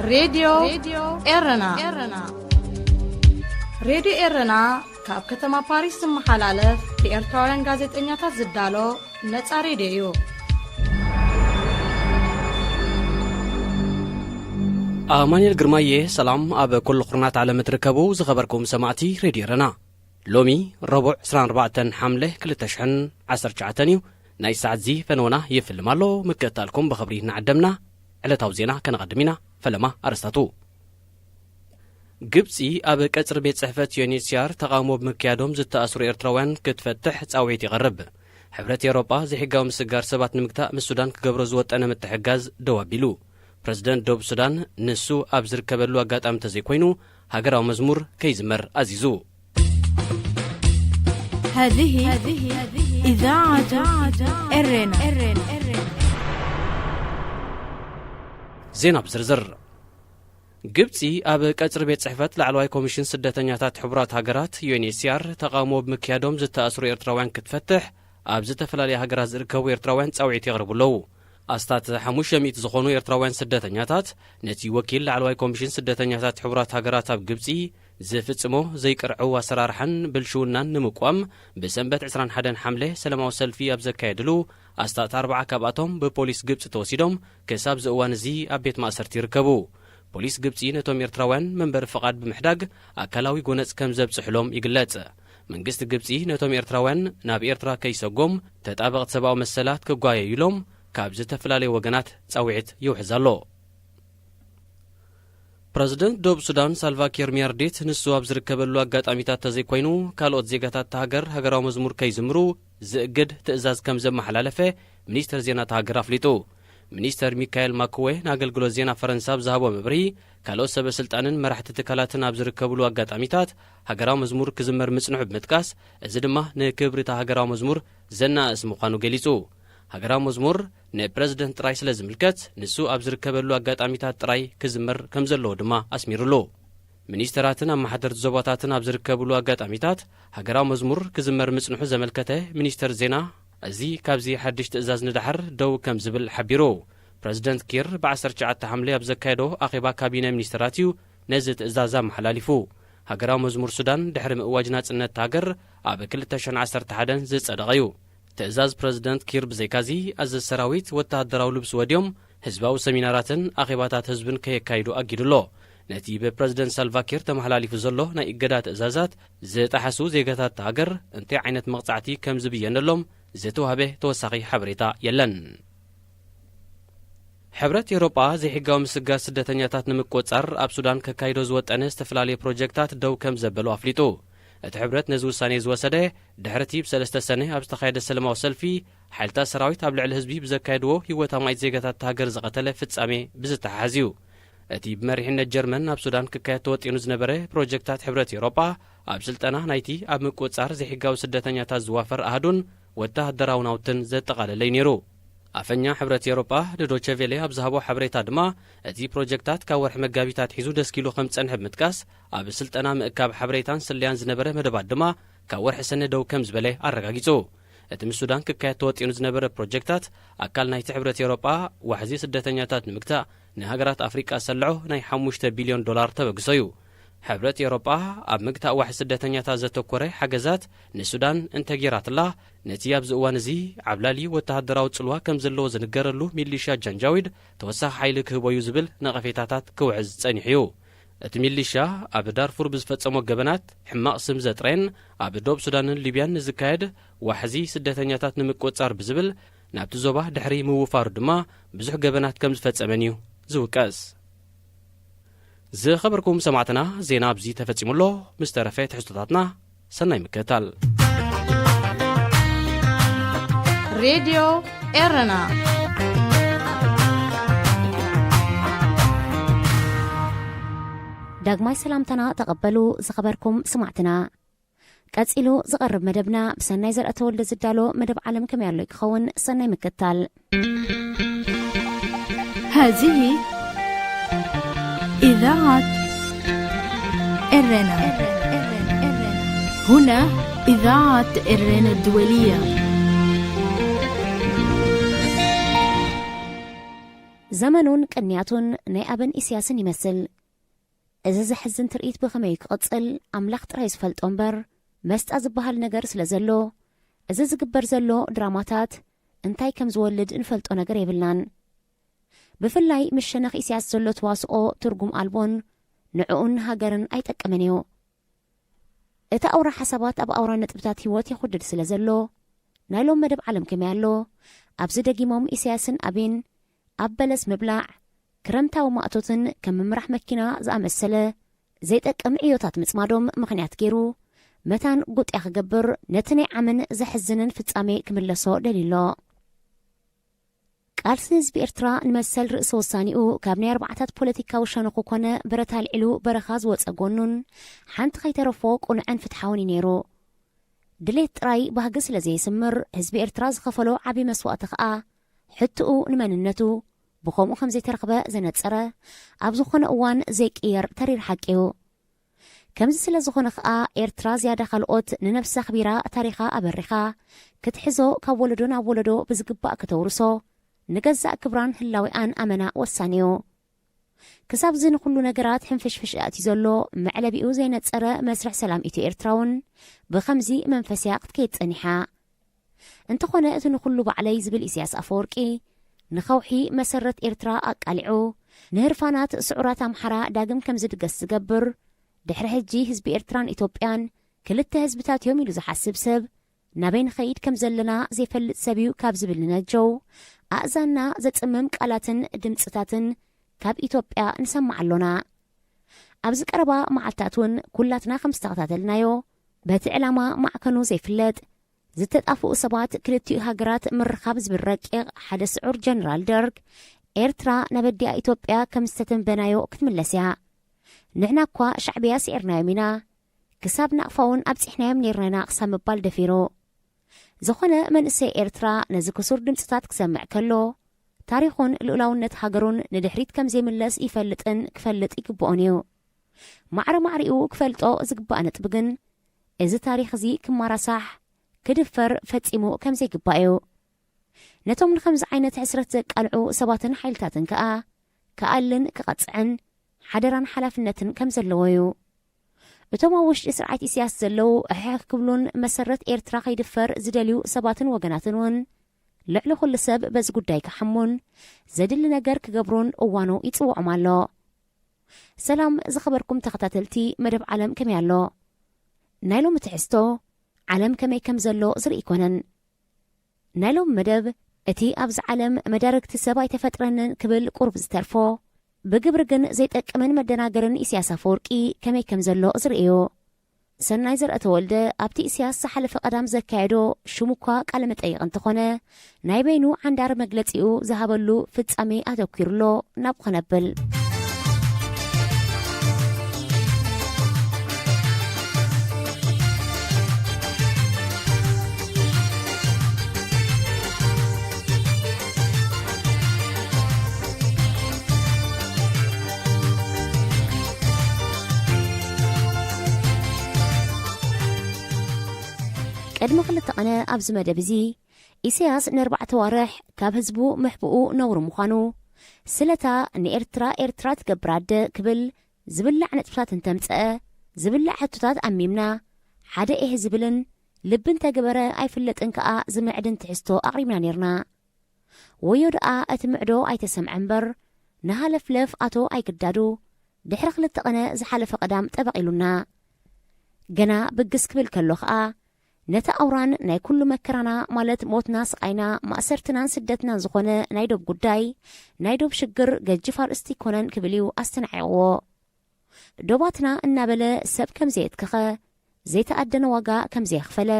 راديو إيرنا راديو إيرنا كاب كتما باريس محلالة لإرتوارن غازت إنياتا زدالو نتسا راديو مانيل جرماية سلام أب كل قرنات على متركبو زخبركم سماعتي راديو إيرنا لومي ربع سران ربعتن حملة كل تشحن 10 ناي ساعة زي فنونا يفلم الله مكتالكم بخبرين عدمنا على توزينا كنقدمنا فلما أرستاتو جبسي أب كتر بيت صحفة يونيسيار تقامو بمكيادهم زت أسر إرتروان كتفتح تعويت يغرب حبرة أوروبا زي حقاو مسجار سبات نمكتا من السودان كجبرز وات أنا متحجاز دوابيلو بريزيدنت دوب السودان نسو أبزر كبلو أجات أم تزيكوينو هاجراو مزمور كيزمر أزيزو هذه إذاعة إرنا زين بزرزر جبتي أب كتر بيت صحفة لعلواي كوميشن سدتنياتات حبرات هاجرات يونيسيار تقامو بمكيادهم زت أسر إرتروان كتفتح أبزت فلالي هاجراز إركو إرتروان تساويت يغربو لو أستات حموشة ميت زخونو إرتروان سدتنياتات نتي وكيل لعلواي كوميشن سدتنياتات حبرات هاجرات أب جبتي زفتسمو زي كرعو وسرارحن بالشونان نمقوام بسنبت 21 حملة سلماو سلفي أبزكايدلو أستات 4 كاباتهم ببوليس جبت توسيدهم كساب زوان زي أبيت مأسرتي ركبو بوليس جبتي نتوم إرتروان منبر فقاد بمحداق أكلاوي قونس كم زبسحلوم يقلات منقست جبتي نتوم إرتروان ناب إرترا كيسوقوم تتابغت سباو مسلات كقوايا يلوم كابزة فلالي وقنات تساويت يوحزالو بريزيدنت دوب السودان سالفا كير ميارديت نسو أبزر كبلو أقات أميتات تزيكوينو كالوت زيقاتات تهاجر هاجراو مزمور كيزمرو زقد تأزاز كمزب محلالفة منيستر زينا تهاجر أفليتو منيستر ميكايل ماكوي ناقل قلو زينا فرنسا بزهابو مبري كالوت سبب سلطانن مرحة تكالاتن أبزر كبلو أقات أميتات هاجراو مزمور كزمر مصنوع بمتكاس ازدما نكبري تهاجراو مزمور زنا اسمو قانو قليسو هاجراو مزمور نبريزيدنت رايس لازملكت نسو أبزر كبلو أقات أميتات راي كزمر كمزلو دما أسميرلو منيستراتنا محضر زبطاتنا أبزر كبلو أقات أميتات هاجراو مزمور كزمر مصنوع زملكته منيستر زينا أزي كابزي حدش تأزاز ندحر دو كم زبل حبيرو بريزيدنت كير بعسر شعات حملة أبزكايدو أقيبا كابينة منيستراتيو نزت إزازة محلاليفو هاجراو مزمور سودان دحر مواجنات النت هاجر أب كل تشن 11 زيت أدغيو تأزاز بريزيدنت كير بزيكازي أز السراويت وتهدراو لبس وديوم حزباو سميناراتن أقيباتات حزبن كيكايدو أجيدلو نتيبة بريزيدنت سالفا كير تمحلاليفو زلو نا إقادات إزازات زيت أحسو زيقاتات هاجر انتي عينت مقطعتي كم زبيان اللوم زيتو هبه توساقي حبريتا يلن حبرت أوروبا زي حقاو مسقا سدتنياتات نمكوصر أب سودان ككايدو زوات أنس تفلالي بروجكتات دو كم زبلو أفليتو اتحبرت نزو ساني زوسده دحرتي بسلسته سنه أبستخايد السلماو سلفي حالتا سراويت أبلع الهزبي بزكايدو هيوتا مايت زيقاتات تهاجر زغتله فتسامي بزتحازيو اتي بمريحنا الجرمن أب سودان ككايتو وطينوز نبره بروجكتات حبرت أوروبا أب سلطانا نايتي أب مكوصر زي حقاو سدتنياتات زوافر أهدون وتهدراو ناوتن زتقاللي نيرو أفنيا حبرت أوروبا دوتشي فيلي أبزهابو حبريتا دما اتي بروجكتات كاورح مقابيتات حيزو 10 كيلو 5 انحب متكاس أب سلطانا مأكاب حبريتان سليان زنبره مدبات دما كاورح سنة دو كمز بلي أرقاقيتو اتم السودان ككايت توطينو زنبره بروجكتات أكال نايت حبرت أوروبا وحزي سدتنياتات نمكتا نهاجرات أفريقيا سلعو ناي 5 بليون دولار تبقسيو حبرت أوروبا أب مقتا واحد سدتنياتات زتوكوري حاجزات نسودان انتجيرات الله نتياب زوانزي عبلالي وتهدراو تسلوا كم زلو زنقرلو ميليشيا جنجاويد توسخ حيلك هبو يزبل نغفيتاتات كوعز صنيحيو ات ميليشيا اب دارفور بزفصمو جبنات حماق سم زطرين اب دوب سودان ليبيان زكايد وحزي سدتنياتات نمقوصار بزبل نابت زوبا دحري موفار دما بزح جبنات كم زفصمنيو زوقاس زي خبركم سمعتنا زينا بزي تفصيمولو مسترفيت حجتاتنا سناي مكتال راديو إيرنا داغماي سلامتنا تقبلوا زخبركم سمعتنا قصيلو زقرب مدبنا بسناي زرأ تولد زدالو مدب عالم كم يالو يخون سناي مكتال هذه إذاعة إرنا هنا إذاعة إرنا الدولية ዘመኑን ቅንያቱን ናይ ኣበን ኢሳያስን ይመስል እዚ ዝሕዝን ትርኢት ብኸመይ ክቕጽል ኣምላኽ ጥራይ ዝፈልጦ እምበር መስጣ ዝበሃል ነገር ስለ ዘሎ እዚ ዝግበር ዘሎ ድራማታት እንታይ ከም ዝወልድ እንፈልጦ ነገር የብልናን ብፍላይ ምስ ሸነኽ ኢሳያስ ዘሎ ተዋስኦ ትርጉም ኣልቦን ንዕኡን ሃገርን ኣይጠቀመን እዩ እቲ ኣውራ ሓሳባት ኣብ ኣውራ ነጥብታት ህይወት ይኹድድ ስለ ዘሎ ናይሎም መደብ ዓለም ከመይ ኣሎ ኣብዚ ደጊሞም ኢሳያስን ኣቤን ኣብ በለስ ምብላዕ ክረምታዊ ማእቶትን ከም ምምራሕ መኪና ዝኣመሰለ ዘይጠቅም ዕዮታት ምጽማዶም ምኽንያት ገይሩ መታን ጉጥያ ክገብር ነቲ ናይ ዓመን ዘሕዝንን ፍጻሜ ክምለሶ ደሊሎ ቃልሲ ህዝቢ ኤርትራ ንመሰል ርእሰ ውሳኒኡ ካብ ናይ ኣርባዕታት ፖለቲካዊ ሸነኹ ኮነ ብረታ ልዒሉ በረኻ ዝወፀ ጎኑን ሓንቲ ከይተረፎ ቁንዕን ፍትሓውን እዩ ነይሩ ድሌት ጥራይ ባህጊ ስለ ዘየስምር ህዝቢ ኤርትራ ዝኸፈሎ ዓብዪ መስዋእቲ ከዓ ሕትኡ ንመንነቱ ብኸምኡ ከም ዘይተረኽበ ዘነፀረ ኣብ ዝኾነ እዋን ዘይቅየር ተሪር ሓቂ እዩ ከምዚ ስለ ዝኾነ ከዓ ኤርትራ ዝያዳ ካልኦት ንነፍሳ ኽቢራ ታሪኻ ኣበሪኻ ክትሕዞ ካብ ወለዶ ናብ ወለዶ ብዝግባእ ከተውርሶ ንገዛእ ክብራን ህላዊኣን ኣመና ወሳኒ እዩ ክሳብ ዚ ንኹሉ ነገራት ሕንፍሽፍሽ ኣትዩ ዘሎ መዕለቢኡ ዘይነፀረ መስርሕ ሰላም ኢትዮ ኤርትራውን ብኸምዚ መንፈስያ ክትከይድ ጸኒሓ እንተኾነ እቲ ንኹሉ ባዕለይ ዝብል ኢሳያስ ኣፈወርቂ ንኸውሒ መሰረት ኤርትራ ኣቃሊዑ ንህርፋናት ስዑራት ኣምሓራ ዳግም ከም ዝድገስ ዝገብር ድሕሪ ሕጂ ህዝቢ ኤርትራን ኢትዮጵያን ክልተ ህዝብታት እዮም ኢሉ ዝሓስብ ሰብ ናበይ ንኸይድ ከም ዘለና ዘይፈልጥ ሰብ እዩ ካብ ዝብል ንነጀው ኣእዛና ዘጽምም ቃላትን ድምፅታትን ካብ ኢትዮጵያ ንሰማዕ ኣሎና ኣብዚ ቀረባ መዓልታት እውን ኩላትና ከም ዝተኸታተልናዮ በቲ ዕላማ ማዕከኑ ዘይፍለጥ ዝተጣፍኡ ሰባት ክልቲኡ ሃገራት ምርኻብ ዝብል ረቂቕ ሓደ ስዑር ጀነራል ደርግ ኤርትራ ናበዲኣ ኢትዮጵያ ከም ዝተተንበናዮ ክትምለስ እያ ንሕና እኳ ሻዕብያ ስዒርናዮም ኢና ክሳብ ናቕፋውን ኣብፂሕናዮም ነርና ክሳብ ምባል ደፊሩ ዝኾነ መንእሰይ ኤርትራ ነዚ ክሱር ድምፅታት ክሰምዕ ከሎ ታሪኹን ልኡላውነት ሃገሩን ንድሕሪት ከም ዘይምለስ ይፈልጥን ክፈልጥ ይግብኦን እዩ ማዕረ ማዕሪኡ ክፈልጦ ዝግባእ ነጥቢ ግን እዚ ታሪኽ እዚ ክማራሳሕ ክድፈር ፈጺሙ ከም ዘይግባእ እዩ ነቶም ንከምዚ ዓይነት ሕስረት ዘቃልዑ ሰባትን ሓይልታትን ከዓ ከኣልን ክቐጽዕን ሓደራን ሓላፍነትን ከም ዘለዎ እዩ እቶም ኣብ ውሽጢ ስርዓት ኢሳያስ ዘለው ኣሕያኽ ክብሉን መሰረት ኤርትራ ከይድፈር ዝደልዩ ሰባትን ወገናትን እውን ልዕሊ ኩሉ ሰብ በዚ ጉዳይ ክሓሙን ዘድሊ ነገር ክገብሩን እዋኑ ይጽውዖም ኣሎ ሰላም ዝኸበርኩም ተኸታተልቲ መደብ ዓለም ከመይ ኣሎ ናይ ሎሚ ትሕዝቶ ዓለም ከመይ ከም ዘሎ ዝርኢ ይኮነን ናይ ሎሚ መደብ እቲ ኣብዚ ዓለም መዳርግቲ ሰብ ኣይተፈጥረንን ክብል ቁርብ ዝተርፎ ብግብሪ ግን ዘይጠቅምን መደናገርን ኢሳያስ ኣፈወርቂ ከመይ ከም ዘሎ ዝርእዮ ሰናይ ዘርአተ ወልደ ኣብቲ ኢሳያስ ዝሓለፈ ቀዳም ዘካየዶ ሽሙ እኳ ቃለ መጠይቕ እንተኾነ ናይ በይኑ ዓንዳር መግለፂኡ ዝሃበሉ ፍጻሜ ኣተኪሩሎ ናብ ኸነብል ቅድሚ ክልተ ቀነ ኣብዚ መደብ እዚ ኢሳያስ ን4 ዋርሕ ካብ ህዝቡ ምሕብኡ ነውሩ ምዃኑ ስለታ ንኤርትራ ትገብራደ ክብል ዝብላዕ ነጥብታት እንተምፀአ ዝብላዕ ሕቱታት ኣሚምና ሓደ ኢህ ዝብልን ልብን ተገበረ ኣይፍለጥን ከዓ ዝምዕድን ትሕዝቶ ኣቕሪብና ነርና ወዮ ደኣ እቲ ምዕዶ ኣይተሰምዐ እምበር ንሃለፍለፍ ኣቶ ኣይግዳዱ ድሕሪ ክልተ ቀነ ዝሓለፈ ቀዳም ጠበቂሉና ገና ብግስ ክብል ከሎ ከዓ ነታ ኣውራን ናይ ኩሉ መከራና ማለት ሞትና ስቃይና ማእሰርትናን ስደትናን ዝኾነ ናይ ዶብ ጉዳይ ናይ ዶብ ሽግር ገጅፍ ኣርእስቲ ይኮነን ክብል እዩ ኣስተናዒቕዎ ዶባትና እናበለ ሰብ ከም ዘየትከኸ ዘይተኣደነ ዋጋ ከም ዘየኽፈለ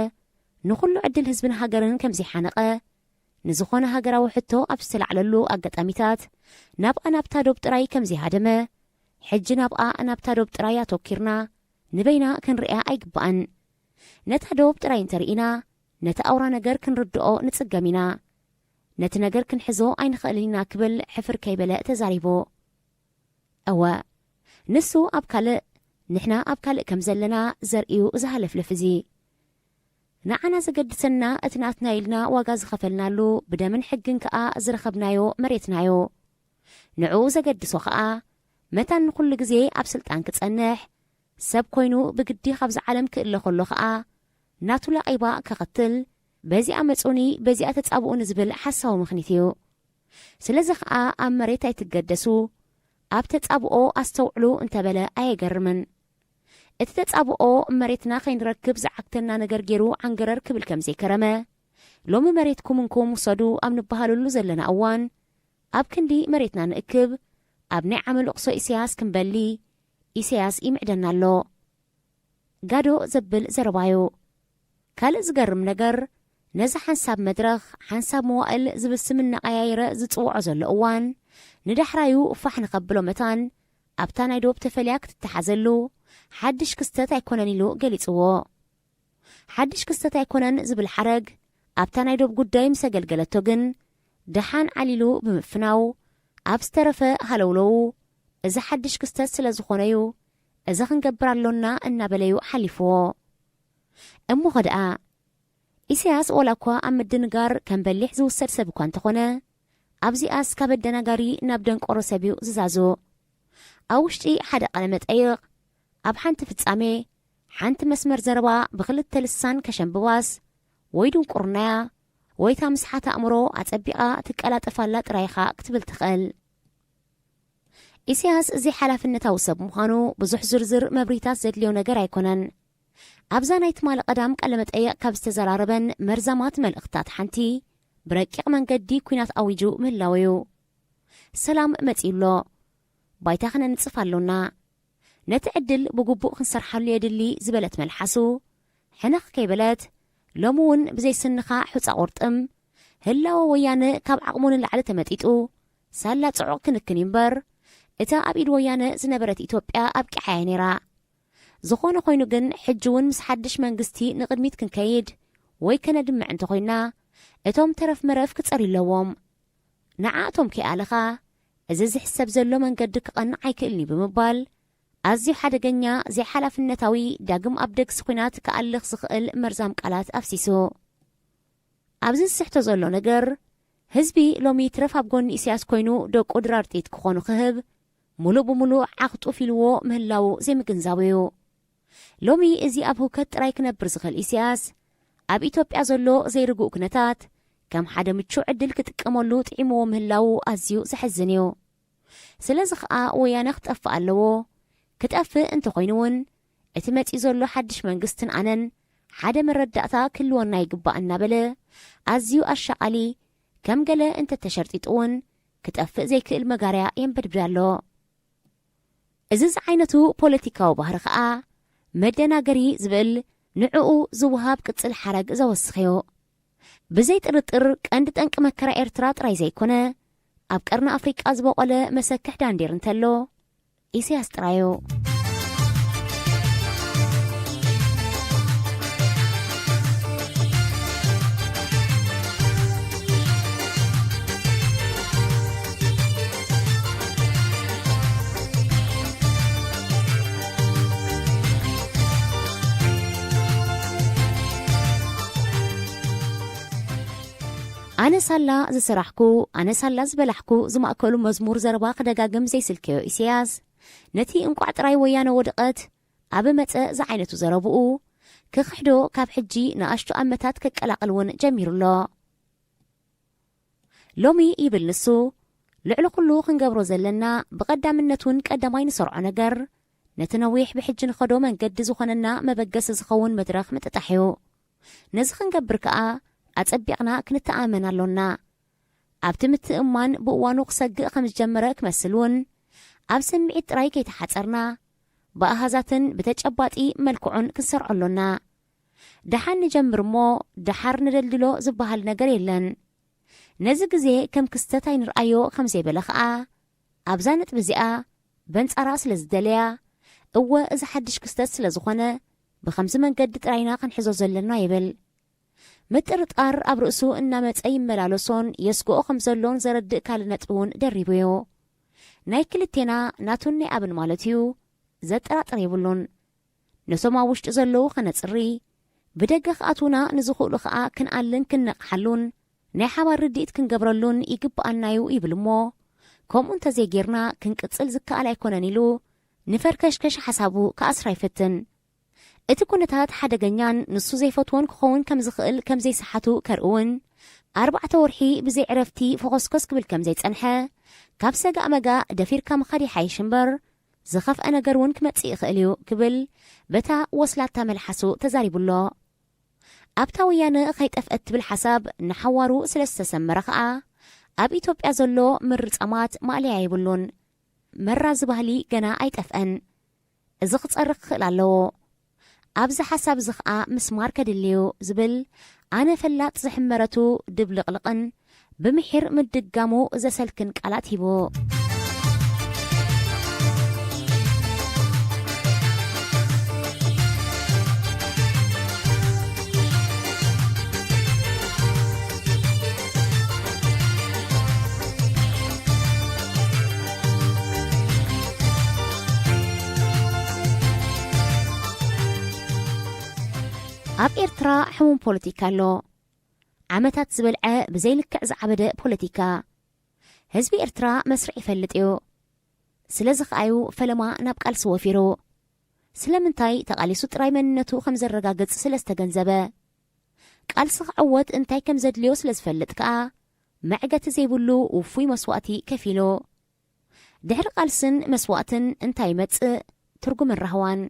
ንኹሉ ዕድል ህዝብን ሃገርን ከም ዘይሓነቐ ንዝኾነ ሃገራዊ ሕቶ ኣብ ዝተላዕለሉ ኣጋጣሚታት ናብኣ ናብታ ዶብ ጥራይ ከም ዘይሃደመ ሕጂ ናብኣ ናብታ ዶብ ጥራይ ኣተወኪርና ንበይና ክንርያ ኣይግባአን ነታ ዶብ ጥራይ እንተርኢና ነቲ ኣውራ ነገር ክንርድኦ ንጽገም ኢና ነቲ ነገር ክንሕዞ ኣይንኽእልና ክብል ሕፍር ከይበለ ተዛሪቦ እወ ንሱ ኣብ ካልእ ንሕና ኣብ ካልእ ከም ዘለና ዘርእዩ ዝሃለፍለፍ እዚ ንዓና ዘገድሰና እቲ ናትና ኢልና ዋጋ ዝኸፈልናሉ ብደምን ሕግን ከዓ ዝረኸብናዮ መሬትናዮ ንዑ ዘገድሶ ኸኣ መታን ንኹሉ ግዜ ኣብ ስልጣን ክጸንሕ ሰብ ኮይኑ ብግዲ ካብዚ ዓለም ክእለ ኸሎ ኸኣ ናቱ ላቒባ ከኸትል በዚኣ መጹኒ በዚኣ ተጻብኡን ዝብል ሓሳዊ ምኽኒት እዩ። ስለዚ ኸኣ ኣብ መሬት ኣይትገደሱ ኣብ ተጻብኦ ኣስተውዕሉ እንተበለ ኣየገርምን። እቲ ተጻብኦ መሬትና ከይንረክብ ዝዓግተና ነገር ገይሩ ዓንገረር ክብል ከም ዘይከረመ ሎሚ መሬትኩም እንኩም ውሰዱ ኣብ ንበሃለሉ ዘለና እዋን ኣብ ክንዲ መሬትና ንእክብ ኣብ ናይ ዓመል እቕሶ ኢሳያስ ክንበሊ ኢሳያስ ይምዕደና ኣሎ ጋዶ ዘብል ዘረባዩ። ካልእ ዝገርም ነገር ነዚ ሓንሳብ መድረኽ ሓንሳብ መዋእል ዝብል ስም እናቐያየረ ዝጽውዖ ዘሎ እዋን ንዳሕራዩ ፋሕ ንኸብሎ መታን ኣብታ ናይ ዶብ ተፈልያ ክትተሓዘሉ ሓድሽ ክስተት ኣይኮነን ኢሉ ገሊጽዎ። ሓድሽ ክስተት ኣይኮነን ዝብል ሓረግ ኣብታ ናይ ዶብ ጉዳይ ምስ ኣገልገለቶ ግን ደሓን ዓሊሉ ብምፍናው ኣብ ዝተረፈ ሃለውለዉ እዚ ሓድሽ ክስተት ስለ ዝኾነዩ እዚ ክንገብር ኣሎና እናበለዩ ሓሊፍዎ እሞ ኸደኣ ኢሳያስ ወላ እኳ ኣብ ምድንጋር ከም በሊሕ ዝውሰድ ሰብ እኳ እንተኾነ ኣብዚኣስ ካብ ኣደናጋሪ ናብ ደንቆሮ ሰብ እዩ ዝዛዞ። ኣብ ውሽጢ ሓደ ቃለ መጠይቕ ኣብ ሓንቲ ፍጻሜ ሓንቲ መስመር ዘረባ ብኽልተ ልሳን ከሸንብባስ ወይ ድንቁርናያ ወይታ ምስሓት ኣእምሮ ኣጸቢቓ ትቀላጠፋላ ጥራይኻ ክትብል ትኽእል። ኢሳያስ እዚ ሓላፍነታዊ ሰብ ምዃኑ ብዙሕ ዝርዝር መብሪታት ዘድልዮ ነገር ኣይኮነን። ኣብዛ ናይ ትማል ቀዳም ቃለ መጠይቕ ካብ ዝተዘራረበን መርዛማት መልእኽታት ሓንቲ ብረቂቕ መንገዲ ኩናት ኣዊጁ ምህላው እዩ። ሰላም መጺሎ ባይታ ክነንጽፍ ኣሎና ነቲ ዕድል ብግቡእ ክንሰርሓሉ የድሊ ዝበለት መልሓሱ ሕነኽ ከይበለት ሎሚ እውን ብዘይስንኻ ሕፃ ቁርጥም ህላወ ወያነ ካብ ዓቕሙ ንላዕሊ ተመጢጡ ሳላ ጽዑቕ ክንክን እምበር እታ ኣብ ኢድ ወያነ ዝነበረት ኢትዮጵያ ኣብ ቂሓያ ነይራ። ዝኾነ ኮይኑ ግን ሕጂ እውን ምስ ሓድሽ መንግስቲ ንቕድሚት ክንከይድ ወይ ከነድምዕ እንተ ኾይና እቶም ተረፍ መረፍ ክጸሪለዎም ንዓእቶም ከይኣለኻ እዚ ዝሕሰብ ዘሎ መንገዲ ክቐንዕ ኣይክእልኒ ብምባል ኣዝዩ ሓደገኛ ዘይሓላፍነታዊ ዳግም ኣብ ደግሲ ኩናት ክኣልኽ ዝኽእል መርዛም ቃላት ኣፍሲሱ። ኣብዚ ዝስሕቶ ዘሎ ነገር ህዝቢ ሎሚ ትረፍ ኣብ ጎኒ ኢሳያስ ኮይኑ ደቁ ድራርጢት ክኾኑ ክህብ ሙሉእ ብምሉእ ዓኽጡፍ ኢልዎ ምህላው ዘይምግንዛብ እዩ። ሎሚ እዚ ኣብ ህውከት ጥራይ ክነብር ዝኽእል ኢሳያስ ኣብ ኢትዮጵያ ዘሎ ዘይርግኡ ኩነታት ከም ሓደ ምቹው ዕድል ክጥቀመሉ ጥዒምዎ ምህላው ኣዝዩ ዘሕዝን እዩ። ስለዚ ኸኣ ወያነ ክጠፍእ ኣለዎ። ክጠፍእ እንተኾይኑ እውን እቲ መጺእ ዘሎ ሓድሽ መንግስትን ኣነን ሓደ መረዳእታ ክህልወና ይግባእ እናበለ ኣዝዩ ኣሻቓሊ ከም ገለ እንተተሸርጢጡ እውን ክጠፍእ ዘይክእል መጋርያ የንበድብድ ኣሎ። እዚ ዓይነቱ ፖለቲካዊ ባህሪ ኸኣ መደናገሪ ዝብል ንዕኡ ዝውሃብ ቅጽል ሓረግ ዘወስኽ እዩ። ብዘይ ጥርጥር ቀንዲ ጠንቂ መከራ ኤርትራ ጥራይ ዘይኮነ ኣብ ቀርኒ ኣፍሪቃ ዝበቖለ መሰክሕ ዳንዴር እንተሎ ኢሳያስ ጥራዩ። ኣነ ሳላ ዝስራሕኩ ኣነ ሳላ ዝበላሕኩ ዝማእከሉ መዝሙር ዘረባ ክደጋግም ዘይስልከዮ ኢሳያስ ነቲ እንቋዕ ጥራይ ወያነ ወድቐት ኣብ መጸእ ዝዓይነቱ ዘረብኡ ክኽሕዶ ካብ ሕጂ ንኣሽቱ ዓመታት ከቀላቕል እውን ጀሚሩሎ። ሎሚ ይብል ንሱ ልዕሊ ኩሉ ክንገብሮ ዘለና ብቐዳምነት እውን ቀዳማይ ንሰርዖ ነገር ነቲ ነዊሕ ብሕጂ ንኸዶ መንገዲ ዝኾነና መበገሲ ዝኸውን መድረኽ ምጥጣሕ እዩ። ነዚ ክንገብር ከኣ ኣጸቢቕና ክንተኣመን ኣሎና። ኣብቲ ምትእማን ብእዋኑ ክሰግእ ከም ዝጀመረ ክመስል እውን ኣብ ስምዒት ጥራይ ከይተሓጸርና ብኣሃዛትን ብተጨባጢ መልክዑን ክንሰርዖ ኣሎና። ደሓን ንጀምር እሞ ደሓር ንደልድሎ ዝበሃል ነገር የለን። ነዚ ግዜ ከም ክስተት ኣይንርኣዮ ከም ዘይበለ ኸኣ ኣብዛ ነጥቢ እዚኣ በንጻራ ስለ ዝደለያ እወ እዚ ሓድሽ ክስተት ስለ ዝኾነ ብኸምዚ መንገዲ ጥራይና ክንሕዞ ዘለና ይብል። ምጥርጣር ኣብ ርእሱ እናመፀ ይመላለሶን የስግኦ ከም ዘሎን ዘረድእ ካልእ ነጥቢ እውን ደሪቡ እዩ። ናይ ክልቴና ናቱን ናይ ኣብን ማለት እዩ ዘጠራጥር የብሉን። ነሶም ኣብ ውሽጢ ዘለዉ ኸነጽሪ ብደገ ኽኣቱና ንዝኽእሉ ኸኣ ክንኣልን ክንነቕሓሉን ናይ ሓባር ርድኢት ክንገብረሉን ይግብኣናዩ ይብል እሞ ከምኡ እንተዘይጌርና ክንቅጽል ዝከኣል ኣይኮነን ኢሉ ንፈርከሽከሽ ሓሳቡ ከኣስራ ይፍትን እቲ ኩነታት ሓደገኛን ንሱ ዘይፈትዎን ክኸውን ከም ዝኽእል ከም ዘይሰሓቱ ከርእውን 4 ወርሒ ብዘይ ዕረፍቲ ፈኾስኮስ ክብል ከም ዘይጸንሐ ካብ ሰጋእ መጋእ ደፊርካ ምኻድ ይሓይሽ እምበር ዝኸፍአ ነገር እውን ክመጽእ ይኽእል እዩ ክብል በታ ወስላታ መልሓሱ ተዛሪቡሎ ኣብታ ወያነ ኸይጠፍአት ትብል ሓሳብ ንሓዋሩ ስለ ዝተሰመረ ኸዓ ኣብ ኢትዮጵያ ዘሎ ምርጻማት ማእለያ ይብሉን መራ ዝበህሊ ገና ኣይጠፍአን እዚ ክጸርቕ ክኽእል ኣለዎ ኣብዚ ሓሳብ እዚ ኸዓ ምስማር ከድልዩ ዝብል ኣነ ፈላጥ ዝሕመረቱ ድብልቕልቕን ብምሒር ምድጋሙ ዘሰልክን ቃላት ሂቡ ኣብ ኤርትራ ሕሙም ፖለቲካ ኣሎ ዓመታት ዝበልዐ ብዘይልክዕ ዝዓበደ ፖለቲካ ህዝቢ ኤርትራ መስርዕ ይፈልጥ እዩ ስለዚ ኸኣዩ ፈለማ ናብ ቃልሲ ወፊሩ ስለምንታይ ተቓሊሱ ጥራይ መንነቱ ከም ዘረጋግጽ ስለ ዝተገንዘበ ቃልሲ ክዕወት እንታይ ከም ዘድልዮ ስለ ዝፈልጥ ከኣ መዕገቲ ዘይብሉ ውፉይ መስዋእቲ ከፊሉ ድሕሪ ቃልስን መስዋእትን እንታይ ይመጽእ ትርጉምን ረህዋን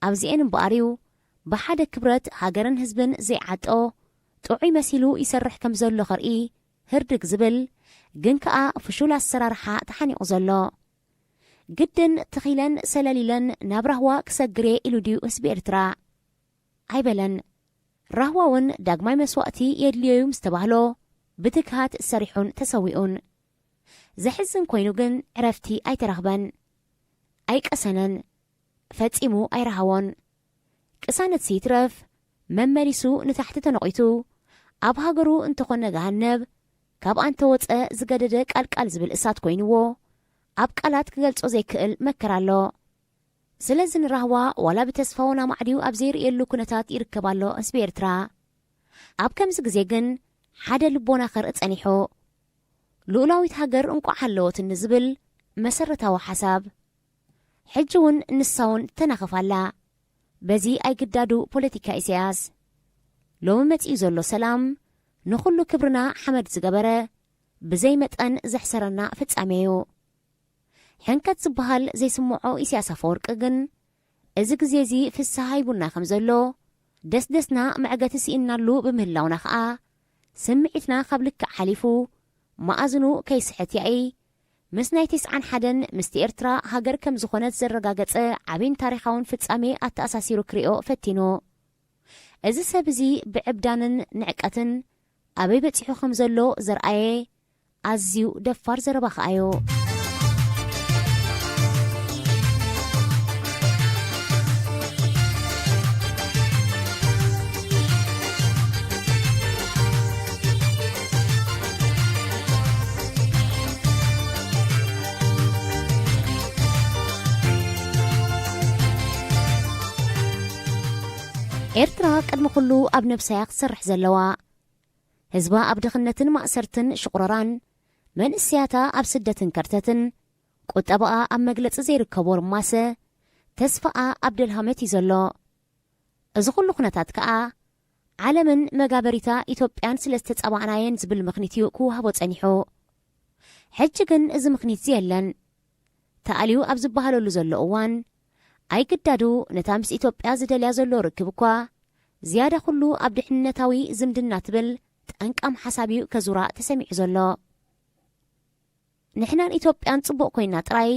ኣብዚአን እምበኣርዩ ብሓደ ክብረት ሃገርን ህዝብን ዘይዓጦ ጥዑይ መሲሉ ይሰርሕ ከም ዘሎ ኸርኢ ህርድግ ዝብል ግን ከኣ ፍሹል ኣሰራርሓ ተሓኒቑ ዘሎ ግድን ትኺለን ሰለሊለን ናብ ራህዋ ክሰግሬ ኢሉ ድዩ ህዝቢ ኤርትራ ኣይበለን ራህዋ እውን ዳግማይ መስዋእቲ የድልዮዩ ምስ ተባህሎ ብትግሃት ሰሪሑን ተሰዊኡን ዘሕዝን ኮይኑ ግን ዕረፍቲ ኣይተረኽበን ኣይቀሰነን ፈጺሙ ኣይረሃዎን ቅሳነት ሲትረፍ መመሊሱ ንታሕቲ ተነቒቱ ኣብ ሃገሩ እንተኾነ ገሃነብ ካብ ኣንተወፀ ዝገደደ ቃልቃል ዝብል እሳት ኮይንዎ ኣብ ቃላት ክገልጾ ዘይክእል መከራ ኣሎ ስለዚ ንራህዋ ዋላ ብተስፋውና ማዕድዩ ኣብ ዘይርእየሉ ኩነታት ይርከባሎ ህዝቢ ኤርትራ ኣብ ከምዚ ግዜ ግን ሓደ ልቦና ኸርኢ ጸኒሑ ልኡላዊት ሃገር እንቋዕ ሃለወትን ዝብል መሰረታዊ ሓሳብ ሕጂ እውን ንሳውን ተናኸፋላ በዚ ኣይግዳዱ ፖለቲካ ኢሳያስ ሎሚ መጺኡ ዘሎ ሰላም ንኹሉ ክብርና ሓመድ ዝገበረ ብዘይ መጠን ዘሕሰረና ፍጻሜ እዩ ሕንከት ዝበሃል ዘይስምዖ ኢሳያስ ኣፈወርቂ ግን እዚ ግዜ እዚ ፍስሓ ይቡና ከም ዘሎ ደስደስና መዕገቲ ሲኢናሉ ብምህላውና ኸዓ ስምዒትና ካብ ልክዕ ሓሊፉ ማእዝኑ ከይስሕት ያኢ ምስ ናይ 91 ምስቲ ኤርትራ ሃገር ከም ዝኾነት ዘረጋገጸ ዓብይን ታሪኻውን ፍጻሜ ኣተኣሳሲሩ ክሪኦ ፈቲኑ እዚ ሰብ እዚ ብዕብዳንን ንዕቀትን ኣበይ በፂሑ ከም ዘሎ ዘርአየ ኣዝዩ ደፋር ዘረባ ኸኣ እዩ ኤርትራ ቅድሚ ኩሉ ኣብ ነብሳያ ክሰርሕ ዘለዋ ህዝባ ኣብ ድኽነትን ማእሰርትን ሽቁረራን መንእስያታ ኣብ ስደትን ከርተትን ቁጠባኣ ኣብ መግለፂ ዘይርከቦ ርማሰ ተስፋኣ ኣብ ደልሃመት እዩ ዘሎ እዚ ኩሉ ኩነታት ከኣ ዓለምን መጋበሪታ ኢትዮጵያን ስለ ዝተጸባዕናየን ዝብል ምኽኒት እዩ ክውሃቦ ጸኒሑ ሕጂ ግን እዚ ምኽኒት እዚ የለን ተኣልዩ ኣብ ዝበሃለሉ ዘሎ እዋን ኣይግዳዱ ነታ ምስ ኢትዮጵያ ዝደልያ ዘሎ ርክብ እኳ ዝያዳ ኩሉ ኣብ ድሕንነታዊ ዝምድና ትብል ጠንቃም ሓሳብ እዩ ከዙራ ተሰሚዑ ዘሎ ንሕናን ኢትዮጵያን ጽቡቕ ኮይና ጥራይ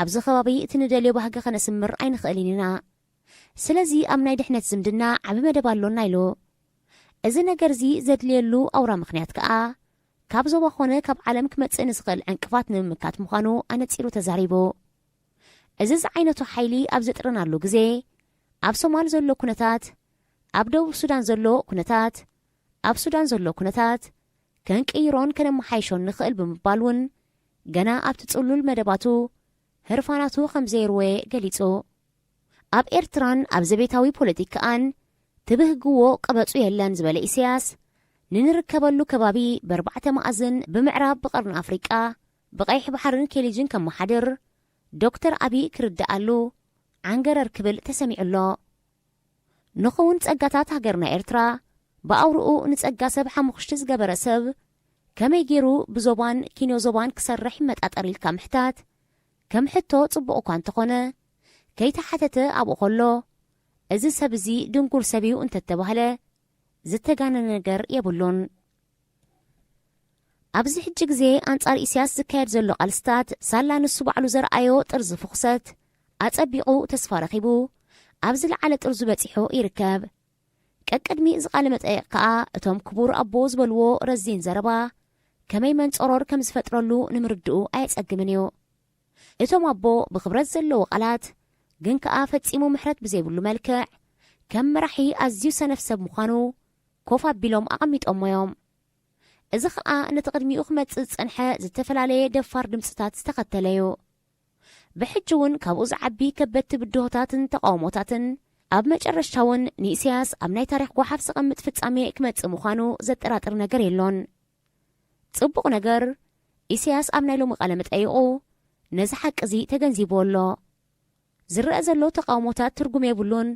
ኣብዚ ከባቢ እቲ ንደልዮ ባህጊ ኸነስምር ኣይንኽእልን ኢና ስለዚ ኣብ ናይ ድሕነት ዝምድና ዓብ መደብ ኣሎና ኢሉ እዚ ነገር እዚ ዘድልየሉ ኣውራ ምኽንያት ከኣ ካብ ዞባ ኾነ ካብ ዓለም ክመጽእ ንዝኽእል ዕንቅፋት ንምምካት ምዃኑ ኣነጺሩ ተዛሪቡ እዚ ዝዓይነቱ ሓይሊ ኣብ ዘጥረናሉ ግዜ ኣብ ሶማል ዘሎ ኩነታት ኣብ ደቡብ ሱዳን ዘሎ ኩነታት ኣብ ሱዳን ዘሎ ኩነታት ከንቅይሮን ከነመሓይሾን ንኽእል ብምባል እውን ገና ኣብቲ ጽሉል መደባቱ ህርፋናቱ ከም ዘይርወየ ገሊጹ ኣብ ኤርትራን ኣብ ዘቤታዊ ፖለቲካን ትብህግዎ ቀበጹ የለን ዝበለ ኢሳያስ ንንርከበሉ ከባቢ ብ4 ማእዝን ብምዕራብ ብቐርኒ ኣፍሪቃ ብቀይሕ ባሕርን ኬሊጅን ከም መሓድር ዶክተር አብይ ክርዳኣሉ ዓንገረር ክብል ተሰሚዑሎ ንኸውን ጸጋታት ሃገርና ኤርትራ ብኣውርኡ ንጸጋ ሰብ ሓሙኽሽቲ ዝገበረ ሰብ ከመይ ገይሩ ብዞባን ኪኖ ዞባን ክሰርሕ ይመጣጠር ኢልካ ምሕታት ከም ሕቶ ጽቡቕ እኳ እንተኾነ ከይተሓተተ ኣብኡ ኸሎ እዚ ሰብ እዚ ድንጉር ሰብ እዩ እንተተባህለ ዝተጋነነ ነገር የብሉን። ኣብዚ ሕጂ ግዜ አንጻር ኢሳያስ ዝካየድ ዘሎ ቃልስታት ሳላ ንሱ ባዕሉ ዘርአዮ ጥርዚ ፍኹሰት ኣጸቢቑ ተስፋ ረኺቡ ኣብ ዝለዓለ ጥርዙ በፂሑ ይርከብ። ቀቅድሚ ዝቓለ መጠይቕ ከዓ እቶም ክቡር ኣቦ ዝበልዎ ረዚን ዘረባ ከመይ መንጸሮር ከም ዝፈጥረሉ ንምርድኡ ኣየጸግምን እዩ። እቶም ኣቦ ብኽብረት ዘለዎ ቓላት ግን ከዓ ፈጺሙ ምሕረት ብዘይብሉ መልክዕ ከም መራሒ ኣዝዩ ሰነፍ ሰብ ምዃኑ ኮፍ ኣቢሎም ኣቐሚጦሞዮም። እዚ ከዓ ነቲ ቅድሚኡ ክመጽእ ዝጸንሐ ዝተፈላለየ ደፋር ድምፅታት ዝተኸተለ እዩ። ብሕጂ እውን ካብኡ ዝዓቢ ከበድቲ ብድሆታትን ተቃውሞታትን ኣብ መጨረሻ እውን ንኢሳያስ ኣብ ናይ ታሪክ ጓሓፍ ዝቐምጥ ፍጻሜ ክመጽእ ምዃኑ ዘጠራጥር ነገር የሎን። ጽቡቕ ነገር ኢሳያስ ኣብ ናይ ሎሚ ቃለ መጠይቑ ነዚ ሓቂ እዚ ተገንዚቦ ኣሎ። ዝረአ ዘሎ ተቃውሞታት ትርጉም የብሉን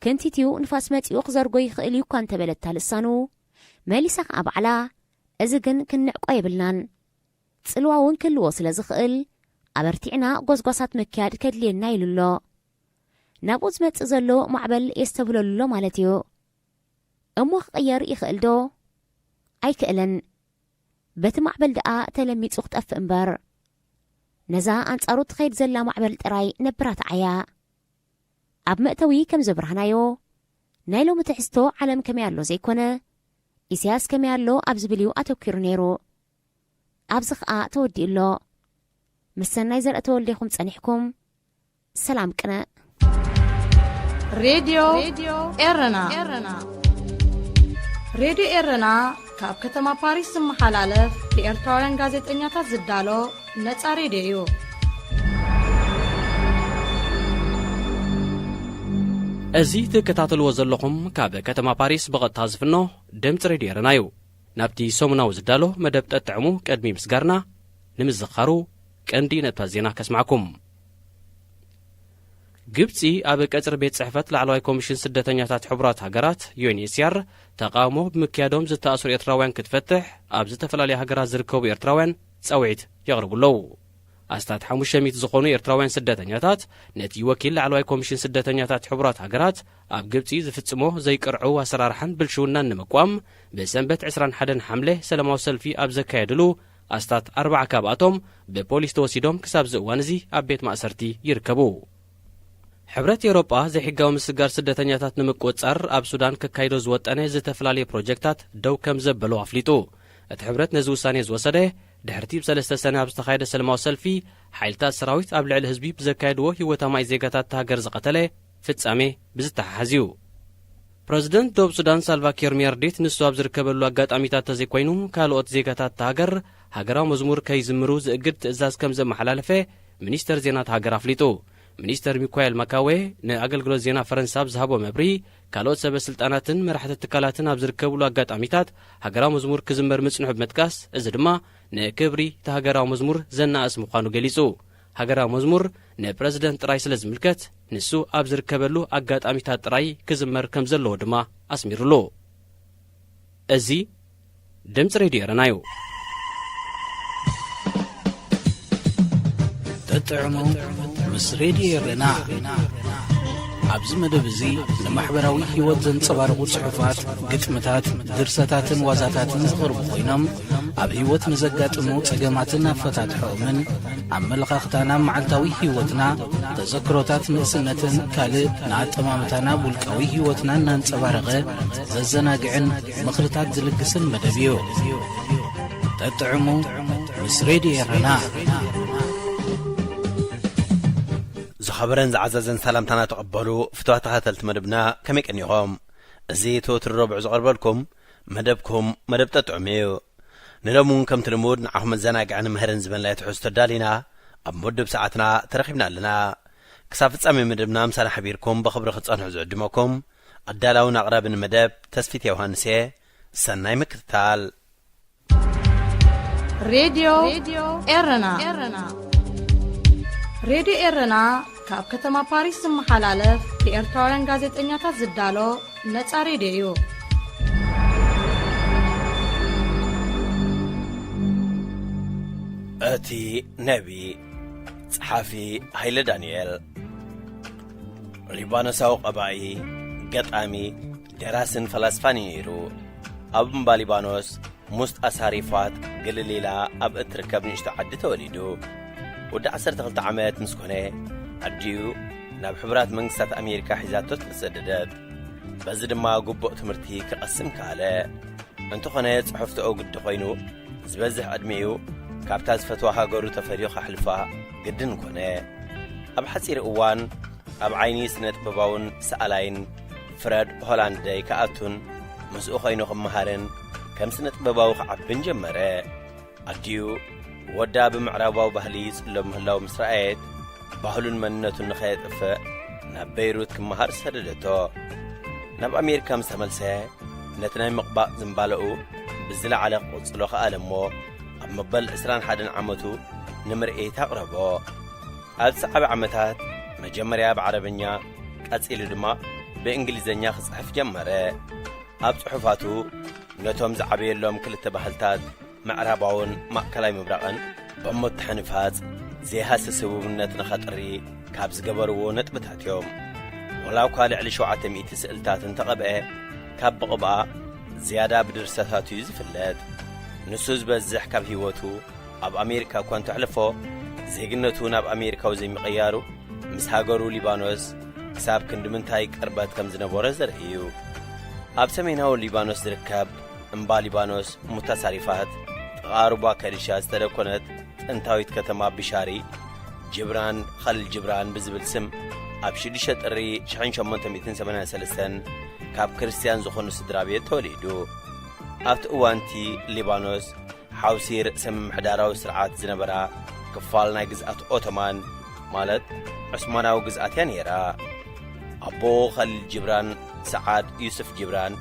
ክንቲትዩ ንፋስ መጺኡ ክዘርጎ ይኽእል እዩ እኳ እንተበለታ ልሳኑ መሊሳ ከዓ ባዕላ እዚ ግን ክንዕቆ የብልናን ጽልዋ እውን ክህልዎ ስለ ዝኽእል ኣበርቲዕና ጓዝጓሳት መክያድ ከድልየና ኢሉሎ። ናብኡ ዝመጽእ ዘሎ ማዕበል የስተብለሉሎ ማለት እዩ። እሞ ክቕየር ይኽእል ዶ? ኣይክእለን። በቲ ማዕበል ደኣ ተለሚጹ ክጠፍእ እምበር ነዛ ኣንጻሩ ትኸይድ ዘላ ማዕበል ጥራይ ነብራት ዓያ። ኣብ መእተዊ ከም ዘብርሃናዮ ናይ ሎሚ ትሕዝቶ ዓለም ከመይ ኣሎ ዘይኮነ ኢሳያስ ከመይ ኣሎ ኣብ ዝብል እዩ ኣተኪሩ ነይሩ። ኣብዚ ከዓ ተወዲኡሎ። ምስ ሰናይ ዘርአ ተወልደይኹም ጸኒሕኩም ሰላም ቅነ ሬድዮ ኤረና ሬድዮ ኤረና ካብ ከተማ ፓሪስ ዝመሓላለፍ ብኤርትራውያን ጋዜጠኛታት ዝዳሎ ነፃ ሬድዮ እዩ። እዚ ትከታተልዎ ዘለኹም ካብ ከተማ ፓሪስ ብቐጥታ ዝፍኖ ድምፂ ሬድዮ ኤረና እዩ። ናብቲ ሰሙናዊ ዝዳሎ መደብ ጠጥዕሙ ቀድሚ ምስጋርና ንምዝኻሩ ቀንዲ ነጥባት ዜና ከስማዕኩም። ግብፂ ኣብ ቀጽሪ ቤት ጽሕፈት ላዕለዋይ ኮሚሽን ስደተኛታት ሕቡራት ሃገራት ዩኤንኤችሲአር ተቃውሞ ብምክያዶም ዝተኣስሩ ኤርትራውያን ክትፈትሕ ኣብ ዝተፈላለዩ ሃገራት ዝርከቡ ኤርትራውያን ጸውዒት የቕርቡለዉ። ኣስታት 500 ዝኾኑ ኤርትራውያን ስደተኛታት ነቲ ወኪል ላዕለዋይ ኮሚሽን ስደተኛታት ሕቡራት ሃገራት ኣብ ግብፂ ዝፍጽሞ ዘይቅርዑ ኣሰራርሓን ብልሽውናን ንምቋም ብሰንበት 21 ሐምሌ ሰላማዊ ሰልፊ ኣብ ዘካየድሉ ኣስታት 40 ካብኣቶም ብፖሊስ ተወሲዶም ክሳብ ዝእዋን እዚ ኣብ ቤት ማእሰርቲ ይርከቡ። ሕብረት ኤውሮጳ ዘይሕጋዊ ምስጋር ስደተኛታት ንምቁፅጻር ኣብ ሱዳን ከካይዶ ዝወጠነ ዝተፈላለየ ፕሮጀክታት ደው ከም ዘበሎ ኣፍሊጡ። እቲ ሕብረት ነዚ ውሳኔ ዝወሰደ ድሕርቲ ብ3 ሰነ ኣብ ዝተኻየደ ሰላማዊ ሰልፊ ሓይልታት ሰራዊት ኣብ ልዕሊ ህዝቢ ብዘካየድዎ ህይወታማይ ዜጋታት ሃገር ዝቐተለ ፍጻሜ ብዝተሓሓዝ እዩ። ፕረዚደንት ደቡብ ሱዳን ሳልቫኪር ሚያርዲት ንሱ ኣብ ዝርከበሉ ኣጋጣሚታት ተዘይኮይኑ ካልኦት ዜጋታት ሃገር ሃገራዊ መዝሙር ከይዝምሩ ዝእግድ ትእዛዝ ከም ዘመሓላለፈ ሚኒስተር ዜናት ሃገር ኣፍሊጡ። ሚኒስተር ሚካኤል ማካዌ ንኣገልግሎት ዜና ፈረንሳ ዝሃቦ መብሪ ካልኦት ሰበስልጣናትን መራሕቲ ትካላትን ኣብ ዝርከብሉ ኣጋጣሚታት ሃገራዊ መዝሙር ክዝመር ምጽንሑ ብምጥቃስ እዚ ድማ ንክብሪ እቲ ሃገራዊ መዝሙር ዘናእስ ምዃኑ ገሊጹ። ሃገራዊ መዝሙር ንፕረዚደንት ጥራይ ስለ ዝምልከት ንሱ ኣብ ዝርከበሉ ኣጋጣሚታት ጥራይ ክዝመር ከም ዘለዎ ድማ ኣስሚሩሉ። እዚ ድምፂ ሬድዮ ኤረና እዩ። ተጥዕሙ ምስ ሬድዮ ኤረና ኣብዚ መደብ እዚ ንማሕበራዊ ህይወት ዘንጸባርቑ ጽሑፋት፣ ግጥምታት፣ ድርሰታትን ዋዛታትን ዝቐርቡ ኮይኖም ኣብ ህይወት ንዘጋጥሙ ጸገማትን ኣፈታትሖምን ኣመለኻኽታና መዓልታዊ ህይወትና ተዘክሮታት ንእስነትን ካልእ ንኣጠማምታና ውልቃዊ ህይወትና እናንጸባረቐ ዘዘናግዕን ምኽርታት ዝልግስን መደብ እዩ። ተጥዕሙ ምስ ሬድዮ ኤረና ዝኸበረን ዝዓዘዘን ሰላምታና ተቐበሉ ፍትዋት ተኸተልቲ መደብና ከመይ ቀኒኹም? እዚ ተወትር ረቡዕ ዝቐርበልኩም መደብኩም መደብ ጠጥዑም እዩ። ንሎሚ እውን ከምቲ ልሙድ ንዓኹም መዘናግዕን ምህርን ዝበንላይ ትሕዝቶ ዳሊና ኣብ መደብ ሰዓትና ተረኺብና ኣለና። ክሳብ ፍጻሜ መደብና ምሳና ሓቢርኩም ብኽብሪ ክጸንሑ ዝዕድመኩም ኣዳላውን ኣቕራብን መደብ ተስፊት ዮሃንስ እየ። ሰናይ ምክትታል። ሬድዮ ኤረና ሬድዮ ኤረና ካብ ከተማ ፓሪስ ዝመሓላለፍ ብኤርትራውያን ጋዜጠኛታት ዝዳሎ ነፃ ሬድዮ እዩ። እቲ ነቢ ጸሓፊ ሃይለ ዳንኤል ሊባኖሳዊ ቀባኢ ገጣሚ ደራስን ፈላስፋን ነይሩ። ኣብ እምባ ሊባኖስ ሙስጥ ኣሳሪፋት ገሊሌላ ኣብ እትርከብ ንእሽቶ ዓዲ ተወሊዱ። ወዲ 12 ዓመት ምስ ኮነ ኣዲኡ ናብ ሕቡራት መንግስታት ኣሜሪካ ሒዛቶ ተሰደደት። በዚ ድማ ጉቡእ ትምህርቲ ክቐስም ካለ። እንተኾነ ጽሑፍትኦ ግዲ ኮይኑ ዝበዝሕ ዕድሜኡ ካብታ ዝፈትዋ ሃገሩ ተፈሊዩ ኻሕልፋ ግድን ኮነ። ኣብ ሓፂር እዋን ኣብ ዓይኒ ስነ ጥበባውን ሰኣላይን ፍረድ ሆላንደይ ከኣቱን ምስኡ ኾይኑ ኽመሃርን ከም ስነ ጥበባዊ ኸዓብን ጀመረ። ኣዲኡ ወዳ ብምዕራባዊ ባህሊ ይጽሎ ምህላው ምስ ረአየት ባህሉን መንነቱን ንኸየጥፍእ ናብ በይሩት ክመሃር ሰደደቶ። ናብ ኣሜሪካ ምስ ተመልሰ ነቲ ናይ ምቕባእ ዝምባለኡ ብዝለዓለ ቕጽሎ ኸኣለ እሞ ኣብ መበል 21 ዓመቱ ንምርኤት ኣቕረቦ። ኣብ ሰዓብ ዓመታት መጀመርያ ብዓረበኛ ቀጺሉ ድማ ብእንግሊዘኛ ክጽሕፍ ጀመረ። ኣብ ጽሑፋቱ ነቶም ዝዓበየሎም ክልተ ባህልታት ምዕራባውን ማእከላይ ምብራቕን በሞትሕንፋጽ ዘይሃስስ ስቡብነት ንኸጥሪ ካብ ዝገበርዎ ነጥብታት እዮም። ወላው እኳ ልዕሊ 700 ስእልታትን ተቐብአ ካብ ብቕብኣ ዝያዳ ብድርሰታቱ እዩ ዝፍለጥ። ንሱ ዝበዝሕ ካብ ህይወቱ ኣብ ኣሜሪካ እኳ እንተሕልፎ ዜግነቱ ናብ ኣሜሪካዊ ዘይምቕያሩ ምስ ሃገሩ ሊባኖስ ክሳብ ክንዲ ምንታይ ቅርበት ከም ዝነበረ ዘርኢ እዩ። ኣብ ሰሜናዊ ሊባኖስ ዝርከብ እምባ ሊባኖስ ሙታሳሪፋት ጥቓሩባ ከዲሻ ዝተደኰነት ጥንታዊት ከተማ ቢሻሪ ጅብራን ኸሊል ጅብራን ብዝብል ስም ኣብ 6 ጥሪ 1883 ካብ ክርስቲያን ዝኾኑ ስድራ ቤት ተወሊዱ። ኣብቲ እዋንቲ ሊባኖስ ሓውሲ ርእሰ ምምሕዳራዊ ስርዓት ዝነበራ ክፋል ናይ ግዝኣት ኦቶማን ማለት ዑስማናዊ ግዝኣት እያ ነይራ። ኣቦ ኸሊል ጅብራን ሰዓድ ዩስፍ ጅብራን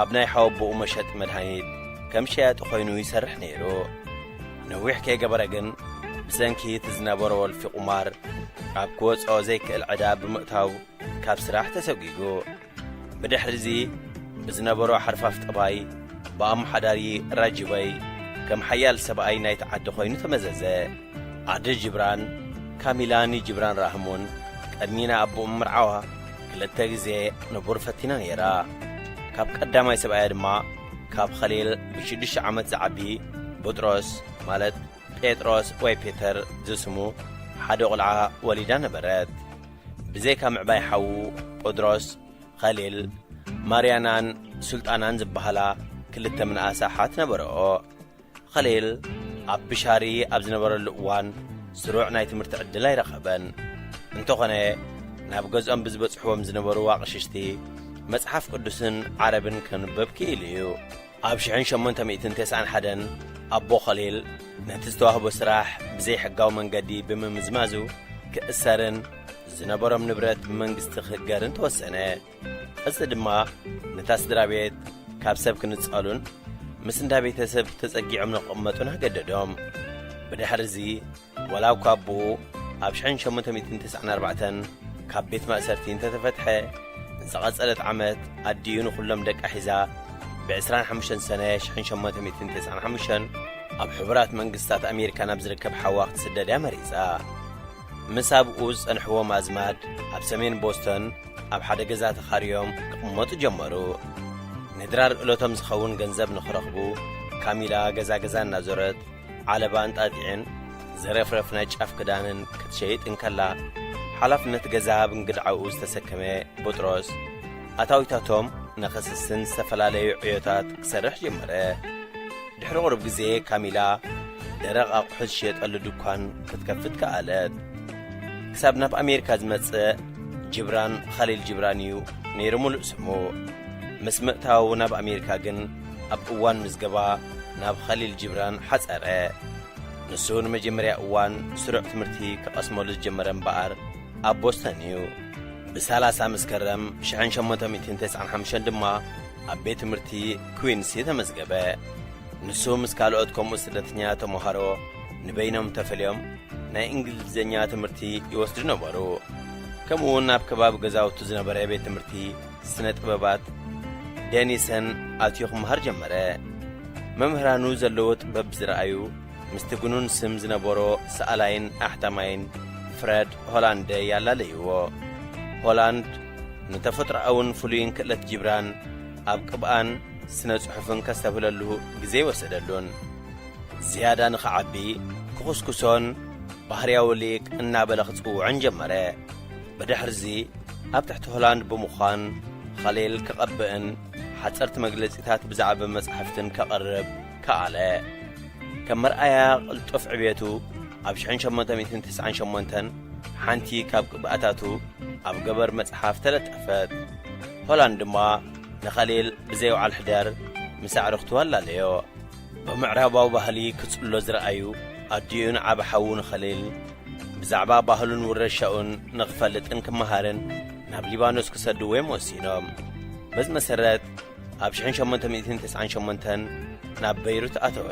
ኣብ ናይ ሓወቦኡ መሸጢ መድሃኒት ከም ሸያጢ ኾይኑ ይሰርሕ ነይሩ። ነዊሕ ከይገበረ ግን ብሰንኪ እቲ ዝነበሮ ወልፊ ቁማር ኣብ ክወፅኦ ዘይክእል ዕዳ ብምእታው ካብ ስራሕ ተሰጊጉ። ብድሕሪዚ ብዝነበሮ ሓርፋፍ ጠባይ ብኣመሓዳሪ ራጅበይ ከም ሓያል ሰብኣይ ናይ ተዓዲ ኾይኑ ተመዘዘ። ኣደ ጅብራን ካሚላኒ ጅብራን ራህሙን ቀድሚና ኣቦኡ ምርዓዋ 2 ጊዜ ንቡር ፈቲና ነይራ። ካብ ቀዳማይ ሰብኣያ ድማ ካብ ኸሊል ብ6 ዓመት ዝዓቢ ቡጥሮስ ማለት ጴጥሮስ ወይ ፔተር ዝስሙ ሓደ ቖልዓ ወሊዳ ነበረት። ብዘይካ ምዕባይ ሓዉ ጴጥሮስ ኸሊል ማርያናን ሱልጣናን ዝበሃላ 2 ምንኣሳሓት ነበረኦ። ኸሊል ኣብ ቢሻሪ ኣብ ዝነበረሉ እዋን ስሩዕ ናይ ትምህርቲ ዕድል ኣይረኸበን። እንተኾነ ናብ ገዝኦም ብዝበጽሕዎም ዝነበሩ ዋቕሽሽቲ መጽሓፍ ቅዱስን ዓረብን ከንበብ ክኢሉ እዩ። ኣብ 1891 ኣቦ ኸሊል ነቲ ዝተዋህቦ ስራሕ ብዘይሕጋዊ መንገዲ ብምምዝማዙ ክእሰርን ዝነበሮም ንብረት ብመንግስቲ ክህገርን ተወሰነ። እዚ ድማ ነታ ስድራ ቤት ካብ ሰብ ክንጸሉን ምስ እንዳ ቤተሰብ ተጸጊዖም ንቕመጡን ኣገደዶም። ብድሕሪዚ ወላው እኳ ኣቦኡ ኣብ 1894 ካብ ቤት ማእሰርቲ እንተተፈትሐ ንዝቐጸለት ዓመት ኣዲኡ ንኹሎም ደቃ ሒዛ ብ25 ሰነ 1895 ኣብ ሕቡራት መንግስታት ኣሜሪካ ናብ ዝርከብ ሓዋ ክትስደድ እያ መሪጻ። ምስ ኣብኡ ዝጸንሕዎም ኣዝማድ ኣብ ሰሜን ቦስተን ኣብ ሓደ ገዛ ተኻርዮም ክቕመጡ ጀመሩ። ንድራር ዕለቶም ዝኸውን ገንዘብ ንኽረኽቡ ካሚላ ገዛ ገዛ እናዞረት ዓለባን ጣጢዕን ዘረፍረፍ ናይ ጫፍ ክዳንን ክትሸይጥን ከላ ሓላፍነት ገዛ ብንግድዓኡ ዝተሰከመ ቡጥሮስ ኣታዊታቶም ነኸስስን ዝተፈላለዩ ዕዮታት ክሰርሕ ጀመረ። ድሕሪ ቁርብ ጊዜ ካሚላ ደረቕ ኣቑሑት ዝሸየጠሉ ድኳን ክትከፍት ከኣለት። ክሳብ ናብ ኣሜሪካ ዝመጽእ ጅብራን ኸሊል ጅብራን እዩ ነይሩ ሙሉእ ስሙ። ምስ ምእታው ናብ ኣሜሪካ ግን ኣብ እዋን ምዝገባ ናብ ኸሊል ጅብራን ሓጸረ። ንሱ ንመጀመርያ እዋን ስሩዕ ትምህርቲ ክቐስመሉ ዝጀመረ እምበኣር ኣብ ቦስተን እዩ። ብ30 መስከረም 1895 ድማ ኣብ ቤት ትምህርቲ ኩዊንሲ ተመዝገበ። ንሱ ምስ ካልኦት ከምኡ ስደተኛ ተምሃሮ ንበይኖም ተፈልዮም ናይ እንግሊዝኛ ትምህርቲ ይወስዱ ነበሩ። ከምኡውን ናብ ከባቢ ገዛውቱ ዝነበረ ቤት ትምህርቲ ስነ ጥበባት ዴኒሰን ኣትዮ ክመሃር ጀመረ። መምህራኑ ዘለዎ ጥበብ ዝረኣዩ ምስቲ ግኑን ስም ዝነበሮ ሰኣላይን ኣሕታማይን ፍሬድ ሆላንድ ያላለይዎ። ሆላንድ ንተፈጥሮኣውን ፍሉይን ክእለት ጅብራን ኣብ ቅብኣን ስነ ጽሑፍን ከስተብለሉ ግዜ ይወሰደሉን። ዝያዳ ንኸዓቢ ክኹስኩሶን ባህርያዊ ሊቅ እናበለ ክጽውዕን ጀመረ። ብድሕርዚ ኣብ ትሕቲ ሆላንድ ብምዃን ኸሊል ክቐብእን ሓጸርቲ መግለጺታት ብዛዕባ መጽሓፍትን ከቐርብ ከኣለ። ከም መርኣያ ቅልጡፍ ዕብየቱ ኣብ 1898 ሓንቲ ካብ ቅብኣታቱ ኣብ ገበር መጽሓፍ ተለጠፈት። ሆላንድ ድማ ንኸሊል ብዘይውዓል ሕደር ምሳዕ ርኽቱ ኣላለዮ። ብምዕራባዊ ባህሊ ክጽሎ ዝረኣዩ ኣዲኡን ዓብ ሓውን ኸሊል ብዛዕባ ባህሉን ውረሻኡን ንኽፈልጥን ክመሃርን ናብ ሊባኖስ ክሰድዎ ወሲኖም። በዚ መሰረት ኣብ 1898 ናብ በይሩት ኣተወ።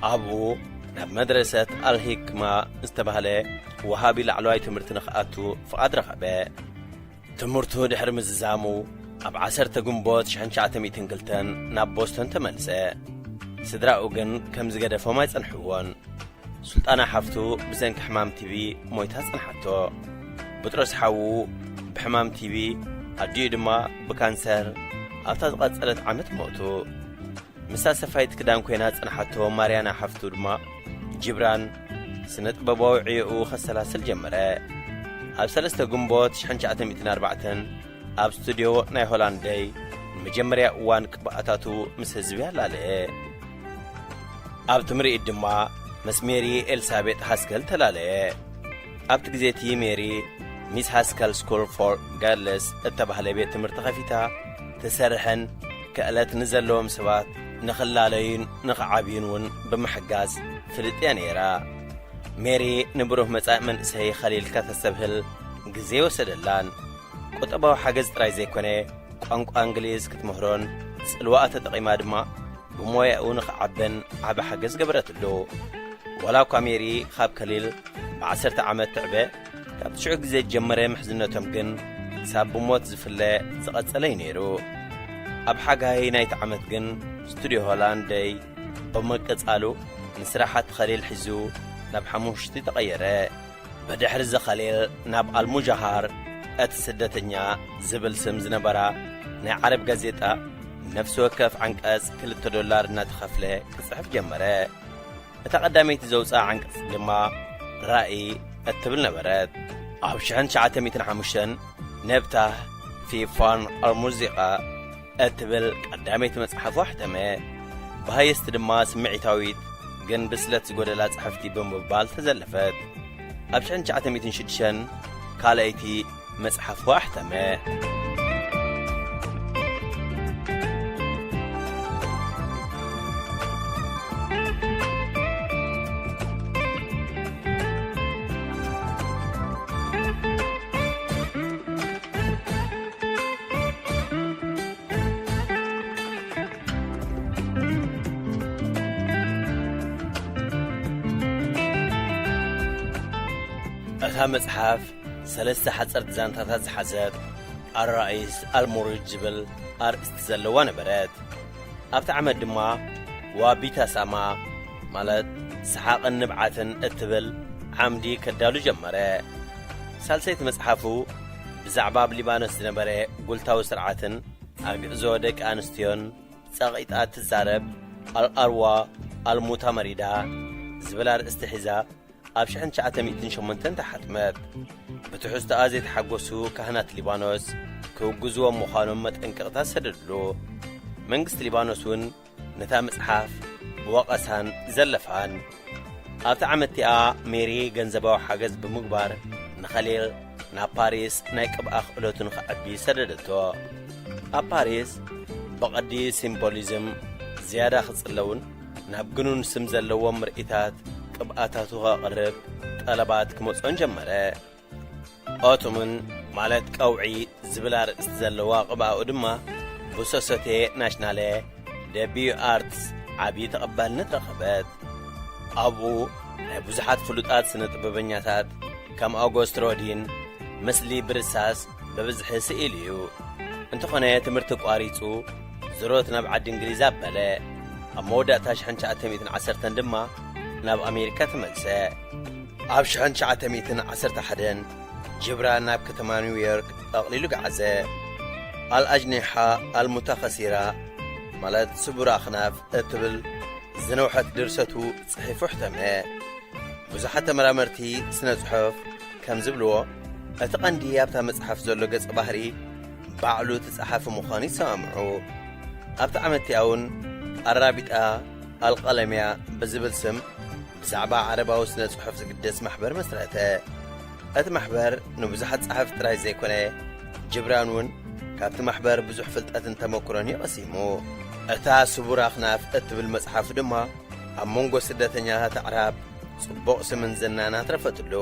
ኣብኡ ናብ መድረሰት ኣልሂክማ ዝተባህለ ወሃቢ ላዕለዋይ ትምህርቲ ንኽኣቱ ፍቓድ ረኸበ። ትምህርቱ ድሕሪ ምዝዛሙ ኣብ 10 ግንቦት 1902 ናብ ቦስቶን ተመልሰ። ስድራኡ ግን ከም ዝገደፎም ኣይጸንሕዎን። ሱልጣና ሓፍቱ ብሰንኪ ሕማም ቲቪ ሞይታ ጸንሓቶ። ብጥሮስ ሓዉ ብሕማም ቲቪ ኣዲኡ ድማ ብካንሰር ኣብታ ዝቐጸለት ዓመት ሞቱ። ምሳ ሰፋይት ክዳን ኮይና ጸንሓቶ ማርያና ሓፍቱ ድማ ጅብራን ስነ ጥበባዊ ዕዮኡ ኸሰላስል ጀመረ። ኣብ 3 ግንቦት 1904 ኣብ ስቱድዮ ናይ ሆላንደይ ንመጀመርያ እዋን ቅብኣታቱ ምስ ህዝቢ ኣላለየ። ኣብ ትምርኢት ድማ ምስ ሜሪ ኤልሳቤጥ ሃስከል ተላለየ። ኣብቲ ግዜቲ ሜሪ ሚስ ሃስከል ስኩል ፎር ጋርልስ እተባህለ ቤት ትምህርቲ ኸፊታ ትሰርሐን ክእለት ንዘለዎም ሰባት ንኽላለዩን ንኽዓብዩን እውን ብምሕጋዝ ፍልጥያ ነይራ። ሜሪ ንብሩህ መጻኢ መንእሰይ ኸሊልካ ተሰብህል ግዜ ወሰደላን። ቁጠባዊ ሓገዝ ጥራይ ዘይኮነ ቋንቋ እንግሊዝ ክትምህሮን ጽልዋኣ ተጠቒማ ድማ ብሞያኡ ንኽዓበን ዓብ ሓገዝ ገበረትሉ። ወላ እኳ ሜሪ ካብ ከሊል ብ10 ዓመት ትዕበ ካብ 9 ግዜ ጀመረ ምሕዝነቶም ግን ሳብ ብሞት ዝፍለ ዝቐጸለይ ነይሩ። ኣብ ሓጋይ ናይቲ ዓመት ግን ስቱድዮ ሆላንደይ ብምቅጻሉ ንስራሓት ኸሊል ሒዙ ናብ ሓሙሽቲ ተቐየረ። ብድሕሪ ኸሊል ናብ ኣልሙጃሃር እቲ ስደተኛ ዝብል ስም ዝነበራ ናይ ዓረብ ጋዜጣ ነፍሲ ወከፍ ዓንቀጽ $2 እናተኸፍለ ክጽሕፍ ጀመረ። እታ ቀዳመይቲ ዘውፅኣ ዓንቀጽ ድማ ራእይ እትብል ነበረት። ኣብ 1905 ነብታህ ፊ ፋን ኣልሙዚቃ እትብል ቀዳመይቲ መጽሓፉ ኣሕተመ። ብሃየስቲ ድማ ስምዒታዊት ግን ብስለት ዝጐደላ ጸሓፍቲ ብምባል ተዘለፈት። ኣብ 1906 ካልአይቲ መጽሓፉ ኣሕተመ። እታ መጽሓፍ 3 ሓጸርቲ ዛንታታት ዝሓዘት ኣራኢስ ኣልሙሩጅ ዝብል ኣርእስቲ ዘለዋ ነበረት። ኣብቲ ዓመት ድማ ዋቢታ ሳማ ማለት ሰሓቕን ንብዓትን እትብል ዓምዲ ከዳሉ ጀመረ። ሳልሰይቲ መጽሓፉ ብዛዕባ ኣብ ሊባኖስ ዝነበረ ጕልታዊ ስርዓትን ኣግዕዞ ደቂ ኣንስትዮን ጸቒጣት ትዛረብ ኣልኣርዋ ኣልሙታ መሪዳ ዝብል ኣርእስቲ ሒዛ ኣብ 1908 ተሓትመት። ብትሕዝቶኣ ዘይተሓጐሱ ካህናት ሊባኖስ ክውግዝዎም ምዃኖም መጠንቀቕታት ሰደድሉ። መንግስቲ ሊባኖስ እውን ነታ መጽሓፍ ብወቐሳን ዘለፋን። ኣብቲ ዓመት እቲኣ ሜሪ ገንዘባዊ ሓገዝ ብምግባር ንኸሊል ናብ ፓሪስ ናይ ቅብኣ ክእለቱን ክዕቢ ሰደደቶ። ኣብ ፓሪስ ብቐዲ ሲምቦሊዝም ዝያዳ ክጽለውን ናብ ግኑን ስም ዘለዎም ምርኢታት ቅብኣታቱ ኸቕርብ ጠለባት ክመጽኦን ጀመረ። ኦቶምን ማለት ቀውዒ ዝብል ኣርእስቲ ዘለዋ ቅብኣኡ ድማ ብሶሶቴ ናሽናሌ ደቢዩ ኣርትስ ዓብዪ ተቐባልነት ረኸበት። ኣብኡ ናይ ብዙሓት ፍሉጣት ስነ ጥበበኛታት ከም ኣውጎስት ሮዲን ምስሊ ብርሳስ በብዝሒ ስኢል እዩ። እንተኾነ ትምህርቲ ቋሪጹ ዝሮት ናብ ዓዲ እንግሊዝ ኣበለ። ኣብ መወዳእታ 1910 ድማ ናብ ኣሜሪካ ተመልሰ። ኣብ 1911 ጅብራን ናብ ከተማ ኒውዮርክ ኣቕሊሉ ገዓዘ። ኣልኣጅኒሓ ኣልሙተኸሲራ ማለት ስቡር ኣኽናፍ እትብል ዝነውሐት ድርሰቱ ጽሒፉ ሕተመ። ብዙሓት ተመራመርቲ ስነ ጽሑፍ ከም ዝብልዎ እቲ ቐንዲ ኣብታ መጽሓፍ ዘሎ ገጸ ባህሪ ባዕሉ ትጸሓፊ ምዃኑ ይሰማምዑ። ኣብቲ ዓመት እውን ኣራቢጣ ኣልቀለምያ ብዝብል ስም ብዛዕባ ዓረባዊ ስነ ጽሑፍ ዝግደስ ማሕበር መስረተ። እቲ ማሕበር ንብዙሓት ጸሓፍቲ ጥራይ ዘይኮነ ጅብራን እውን ካብቲ ማሕበር ብዙሕ ፍልጠትን ተመክሮን ይቐሲሙ። እታ ስቡር ኣኽናፍ እትብል መጽሓፉ ድማ ኣብ መንጎ ስደተኛታት ኣዕራብ ጽቡቕ ስምን ዝናን ኣትረፈትሉ።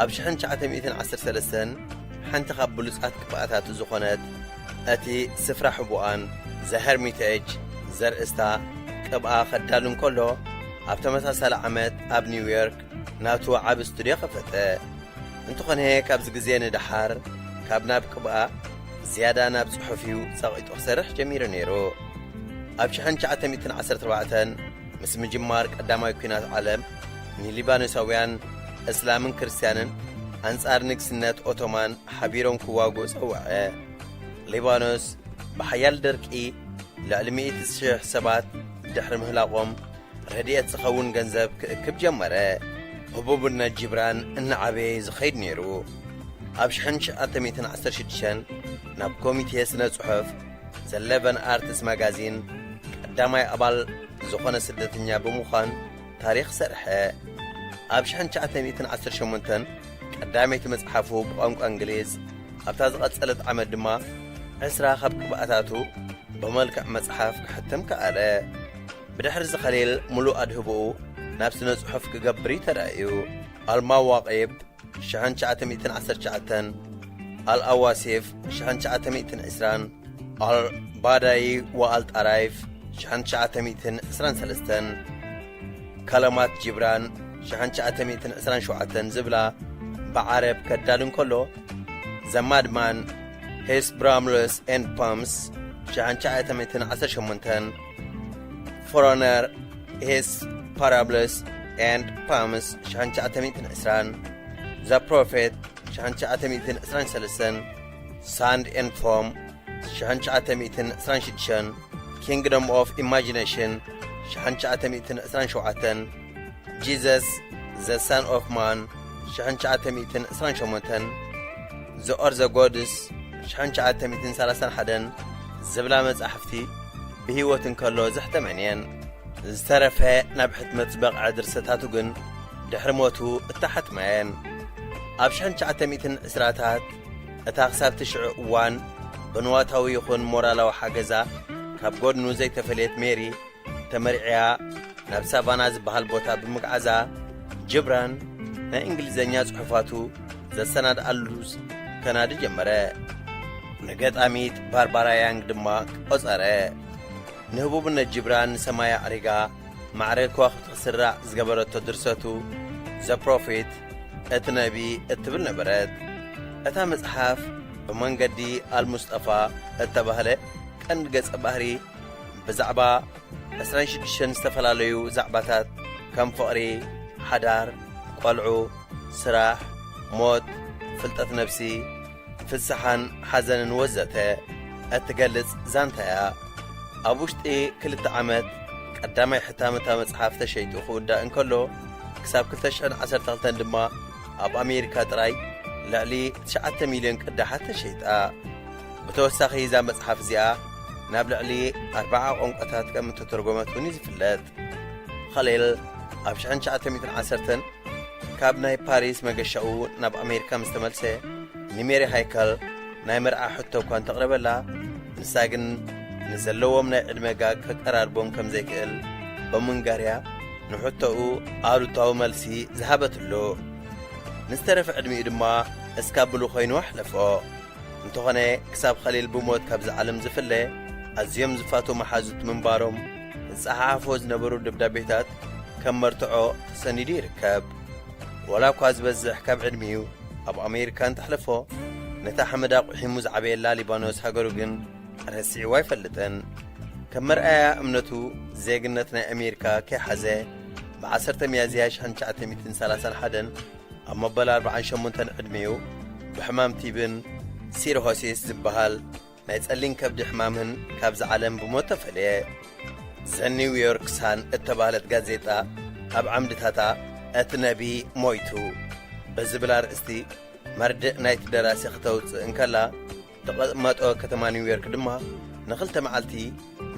ኣብ 1913 ሓንቲ ካብ ብሉጻት ቅብኣታቱ ዝኾነት እቲ ስፍራ ሕቡኣን ዘሄርሚቴጅ ዘርእስታ ቅብኣ ኸዳሉ እንከሎ ኣብ ተመሳሳሊ ዓመት ኣብ ኒውዮርክ ናቱ ዓብ ስቱድዮ ኸፈተ። እንተኾነ ካብዚ ግዜ ንድሓር ካብ ናብ ቅብኣ ዝያዳ ናብ ጽሑፍዩ ጸቒጡ ክሰርሕ ጀሚሩ ነይሩ። ኣብ 1914 ምስ ምጅማር ቀዳማዊ ኩናት ዓለም ንሊባኖሳውያን እስላምን ክርስቲያንን ኣንጻር ንግስነት ኦቶማን ሓቢሮም ክዋግኡ ጸውዐ። ሊባኖስ ብሓያል ደርቂ ልዕሊ 100,000 ሰባት ድሕሪ ምህላቖም ረድኤት ዝኸውን ገንዘብ ክእክብ ጀመረ። ህቡብነት ጅብራን እናዓበየ ዝኸይድ ነይሩ። ኣብ 1916 ናብ ኮሚቴ ስነ ጽሑፍ ዘለቨን ኣርትስ ማጋዚን ቀዳማይ ኣባል ዝኾነ ስደተኛ ብምዃን ታሪኽ ሰርሐ። ኣብ 1918 ቀዳመይቲ መጽሓፉ ብቋንቋ እንግሊዝ ኣብታ ዝቐጸለት ዓመት ድማ 20 ካብ ቅብኣታቱ ብመልክዕ መጽሓፍ ክሕተም ከኣለ። ብድሕሪ ዝኸሊል ሙሉእ ኣድህብኡ ናብ ስነ ጽሑፍ ክገብር ተራእዩ። ኣልማዋቒብ 1919 ኣልኣዋሲፍ 1920 ኣልባዳይ ወኣልጣራይፍ 1923 ከለማት ጅብራን 1927 ዝብላ ብዓረብ ከዳሉ እንከሎ ዘማድማን ሂስ ብራምለስ ኤንድ ፓምስ 1918 ፎረነር ሂስ ፓራብለስ ኤንድ ፓምስ 1920 ዘ ፕሮፌት 1923 ሳንድ ኤንድ ፎም 1926 ኪንግደም ኦፍ ኢማጂኔሽን 1927 ጂዘስ ዘ ሰን ኦፍ ማን 1928 ዘ ኦር ዘ ጎድስ 1931 ዝብላ መጻሕፍቲ ብህይወት እንከሎ ዘሕተመንየን። ዝተረፈ ናብ ሕትመት ዝበቕዐ ድርሰታቱ ግን ድሕሪ ሞቱ እተሓትመየን። ኣብ 1920ታት እታ ክሳብ ትሽዑ እዋን ብንዋታዊ ይኹን ሞራላዊ ሓገዛ ካብ ጎድኑ ዘይተፈለየት ሜሪ ተመሪዕያ ናብ ሳቫና ዝበሃል ቦታ ብምግዓዛ ጅብራን ናይ እንግሊዘኛ ጽሑፋቱ ዘሰናድኣሉስ ከናዲ ጀመረ። ንገጣሚት ባርባራ ያንግ ድማ ቖጸረ። ንህቡብነት ጅብራን ሰማያ ኣሪጋ ማዕረግ ከዋኽብቲ ክስራዕ ዝገበረቶ ድርሰቱ ዘ ፕሮፌት እቲ ነቢ እትብል ነበረት። እታ መጽሓፍ ብመንገዲ ኣልሙስጠፋ እተባህለ ቀንዲ ገጸ ባህሪ ብዛዕባ 26 ዝተፈላለዩ ዛዕባታት ከም ፍቕሪ፣ ሓዳር፣ ቈልዑ፣ ስራሕ፣ ሞት፣ ፍልጠት ነፍሲ፣ ፍስሓን ሓዘንን ወዘተ እትገልጽ ዛንታያ። ኣብ ውሽጢ 2 ዓመት ቀዳማይ ሕታመታ መጽሓፍ ተሸይጡ ክውዳእ እንከሎ ክሳብ 2012 ድማ ኣብ ኣሜሪካ ጥራይ ልዕሊ 9 ሚልዮን ቅዳሓት ተሸይጣ። ብተወሳኺ እዛ መጽሓፍ እዚኣ ናብ ልዕሊ 40 ቋንቋታት ከም እተተርጎመት እውን ዝፍለጥ። ኸሊል ኣብ 1910 ካብ ናይ ፓሪስ መገሻኡ ናብ ኣሜሪካ ምስ ተመልሰ ንሜሪ ሃይከል ናይ መርዓ ሕቶ እኳ እንተቕረበላ ንሳ ግን ንዘለዎም ናይ ዕድመ ጋግ ከቀራርቦም ከም ዘይክእል ብምንጋርያ ንሕቶኡ ኣሉታዊ መልሲ ዝሃበትሉ። ንዝተረፈ ዕድሚኡ ድማ እስካብ ብሉ ኾይኑ ኣሕለፎ። እንተኾነ ክሳብ ኸሊል ብሞት ካብ ዝዓለም ዝፍለ ኣዝዮም ዝፋቱ መሓዙት ምንባሮም ዝጸሓፎ ዝነበሩ ደብዳቤታት ከም መርትዖ ተሰኒዱ ይርከብ ወላ እኳ ዝበዝሕ ካብ ዕድሚኡ ኣብ ኣሜሪካ እንተሕለፎ ነታ ሓመድ ኣቑሒሙ ዝዓበየላ ሊባኖስ ሃገሩ ግን ረሲዕዋ ኣይፈልጥን ከም መርኣያ እምነቱ ዜግነት ናይ ኣሜሪካ ከይሓዘ ብ10 ሚያዝያ 1931 ኣብ መበል 48 ዕድሚኡ ብሕማም ቲብን ሲሮሆሲስ ዝበሃል ናይ ጸሊም ከብዲ ሕማምን ካብዚ ዓለም ብሞት ተፈልየ ዘ ኒውዮርክ ሳን እተባህለት ጋዜጣ ኣብ ዓምድታታ እቲ ነቢ ሞይቱ በዝብል ኣርእስቲ መርድእ ናይቲ ደራሲ ክተውፅእ እንከላ ተቐመጦ ከተማ ኒውዮርክ ድማ ንኽልተ መዓልቲ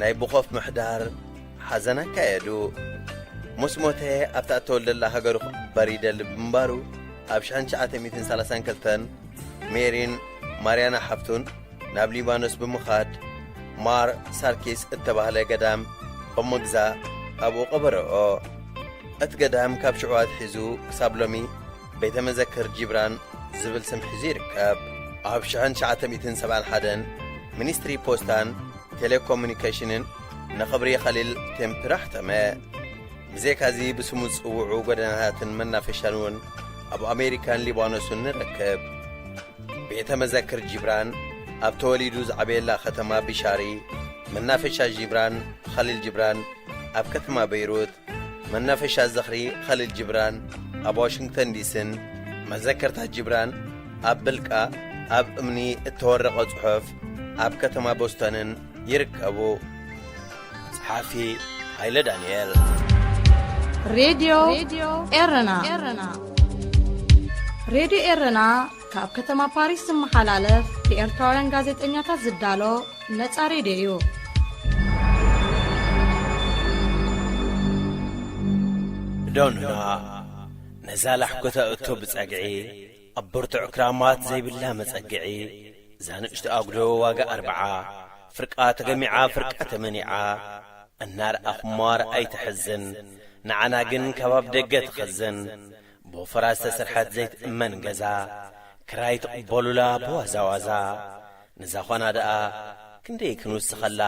ናይ ብኾፍ ምሕዳር ሓዘን ኣካየዱ ምስ ሞተ ኣብታ እተወልደላ ሃገሩ ክቕበር ይደሊ ብምንባሩ ኣብ 1932 ሜሪን ማርያና ሓፍቱን ናብ ሊባኖስ ብምኻድ ማር ሳርኪስ እተባህለ ገዳም ብምግዛእ ኣብኡ ቀበረኦ እቲ ገዳም ካብ ሽዑዋት ሒዙ ክሳብ ሎሚ ቤተ መዘክር ጂብራን ዝብል ስም ሒዙ ይርከብ ኣብ 1971 ሚኒስትሪ ፖስታን ቴሌኮሙኒኬሽንን ንኽብሪ ኸሊል ቴምፕር ኣሕተመ ብዘይካዚ ብስሙ ዝጽውዑ ጎደናታትን መናፈሻን እውን ኣብ ኣሜሪካን ሊባኖስን ንረክብ ቤተ መዘክር ጂብራን ኣብ ተወሊዱ ዝዓበየላ ከተማ ቢሻሪ መናፈሻ ጂብራን ኸሊል ጂብራን ኣብ ከተማ በይሩት መናፈሻ ዘኽሪ ኸሊል ጂብራን ኣብ ዋሽንግተን ዲስን መዘከርታት ጂብራን ኣብ ብልቃ ኣብ እምኒ እተወረቐ ጽሑፍ ኣብ ከተማ ቦስተንን ይርከቡ ጸሓፊ ሃይለ ዳንኤል ሬድዮ ኤረና ሬድዮ ኤረና ካብ ከተማ ፓሪስ ዝመሓላለፍ ብኤርትራውያን ጋዜጠኛታት ዝዳሎ ነጻ ሬድዮ እዩ ዶንና ነዛላሕኮታ እቶ ብጸግዒ ኣብ ብርቱዕ ክራማት ዘይብላ መጸግዒ ዛንእሽቲ ኣጉዶ ዋጋ 40 ፍርቃ ተገሚዓ ፍርቃ ተመኒዓ እናርኣ ኹማር ኣይትሕዝን ንዓና ግን ከባብ ደገ ትኸዝን ብወፈራት ዝተሰርሐት ዘይትእመን ገዛ ክራይ ትቕበሉላ ብዋዛዋዛ ንዛኾና ደኣ ክንደይ ክንውስኸላ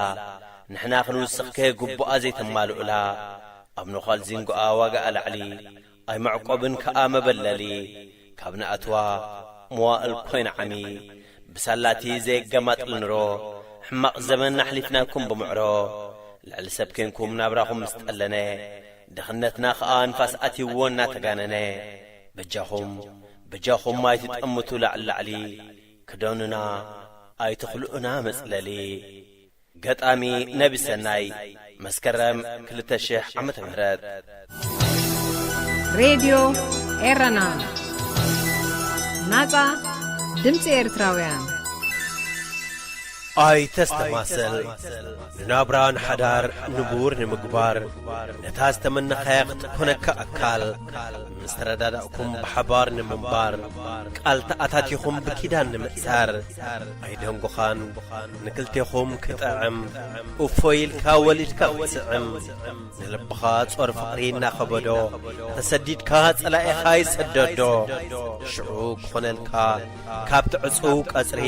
ንሕና ክንውስኽከ ጉቡኣ ዘይተማልኡላ ኣብ ነዃል ዚንጎኣ ዋጋኣ ላዕሊ ኣይመዕቆብን ከኣ መበለሊ ካብ ንኣትዋ መዋእል ኮይና ዓሚ ብሳላቲ ዘይገማጥል ንሮ ሕማቕ ዘመን ኣሕሊፍናኩም ብምዕሮ ልዕሊ ሰብ ኮንኩም ናብራኹም ምስጠለነ ድኽነትና ኸኣ ንፋስ ኣትይዎ እናተጋነነ በጃኹም ኣይትጠምቱ ላዕሊ ክደኑና ኣይትኽልኡና መጽለሊ ገጣሚ ነቢ ሰናይ መስከረም 2000 ዓመተ ምህረት ሬድዮ ኤረና ናጻ ድምፂ ኤርትራውያን ኣይ ተስተማሰል ንናብራን ሓዳር ንቡር ንምግባር ነታ ዝተመነኸያ ክትኮነካ ኣካል ምስ ተረዳዳእኩም ብሓባር ንምንባር ቃል ተኣታቲኹም ብኪዳን ንምእሳር ኣይደንጎኻን ንክልቴኹም ክጥዕም እፎይልካ ወሊድካ ክትስዕም ንልብኻ ጾር ፍቕሪ እናኸበዶ ተሰዲድካ ጸላኤኻ ይሰደዶ ሽዑ ክኾነልካ ካብ ትዕጹው ቀጽሪ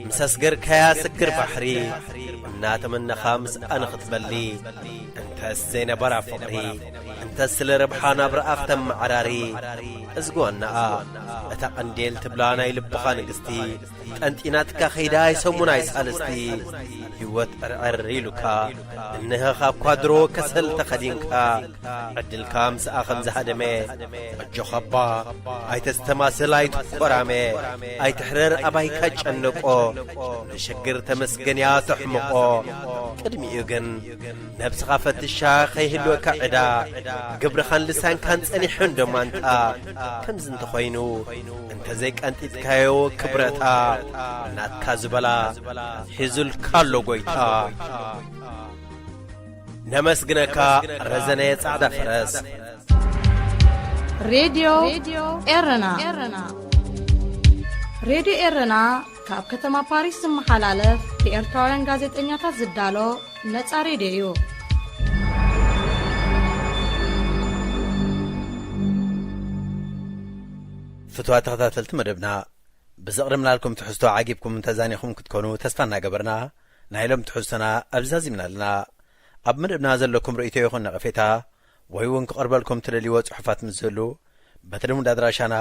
ምሰስገርካያ سكر بحري እናተመነኻ ምስኣነ ክትበሊ እንተስ ዘይነበራ ፍቕሪ እንተስ ስለ ረብሓና ብረኣኽተም መዓራሪ እዝጎናኣ እታ ቀንዴል ትብላ ናይ ልብኻ ንግስቲ ጠንጢናትካ ኸይዳ ይሰሙና ይሳልስቲ ህይወት ዕርዕር ኢሉካ እንህኻ እኳ ድሮ ከሰል ተኸዲንካ ዕድልካ ምስኣ ከም ዝሃደመ እጆኸባ ኣይተስተማስል ኣይትኰራሜ ኣይትሕረር ኣባይካ ጨንቆ ንሽግር ተመስገንያ ተሕምቆ ቅድሚኡ ግን ነብስኻ ፈትሻ ኸይህልወካ ዕዳ ግብርኻን ልሳንካን ጸኒሕን ደማንታ ከምዝ እንተኾይኑ እንተዘይቀንጢጥካዮ ክብረታ ናትካ ዝበላ ሒዙልካ ኣሎ ጐይታ ነመስግነካ ረዘነየ ጻዕዳ ፈረስ ሬድዮ ኤረና ሬድዮ ኤረና ካብ ከተማ ፓሪስ ዝመሓላለፍ ብኤርትራውያን ጋዜጠኛታት ዝዳሎ ነጻ ሬድዮ እዩ። ፍትዋ ተኸታተልቲ መደብና ብዘቕርምናልኩም ትሕዝቶ ዓጊብኩም ተዛኒኹም ክትኮኑ ተስፋ እናገበርና ናይ ሎም ትሕዝቶና ኣብዛዚምና ኣለና። ኣብ መደብና ዘለኩም ርእይቶ ይኹን ነቐፌታ ወይ እውን ክቐርበልኩም ትደልይዎ ጽሑፋት ምስ ዘሉ በትልሙድ ኣድራሻና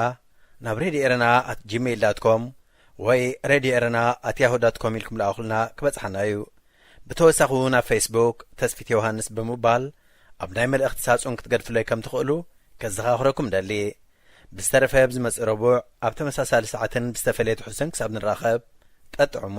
ናብ ሬድዮ ኤረና @gmail.com ወይ ሬድዮ ኤረና @yahoo.com ኢልኩም ለኣኹልና ክበጽሓና እዩ። ብተወሳኺ እውን ኣብ ፌስቡክ ተስፊት ዮሃንስ ብምባል ኣብ ናይ መልእኽቲ ሳጹን ክትገድፍለይ ከም ትኽእሉ ከዘኻኽረኩም ደሊ። ብዝተረፈ ብዝመጽእ ረቡዕ ኣብ ተመሳሳሊ ሰዓትን ብዝተፈለየ ትሕዝቶን ክሳብ ንራኸብ ጠጥዕሞ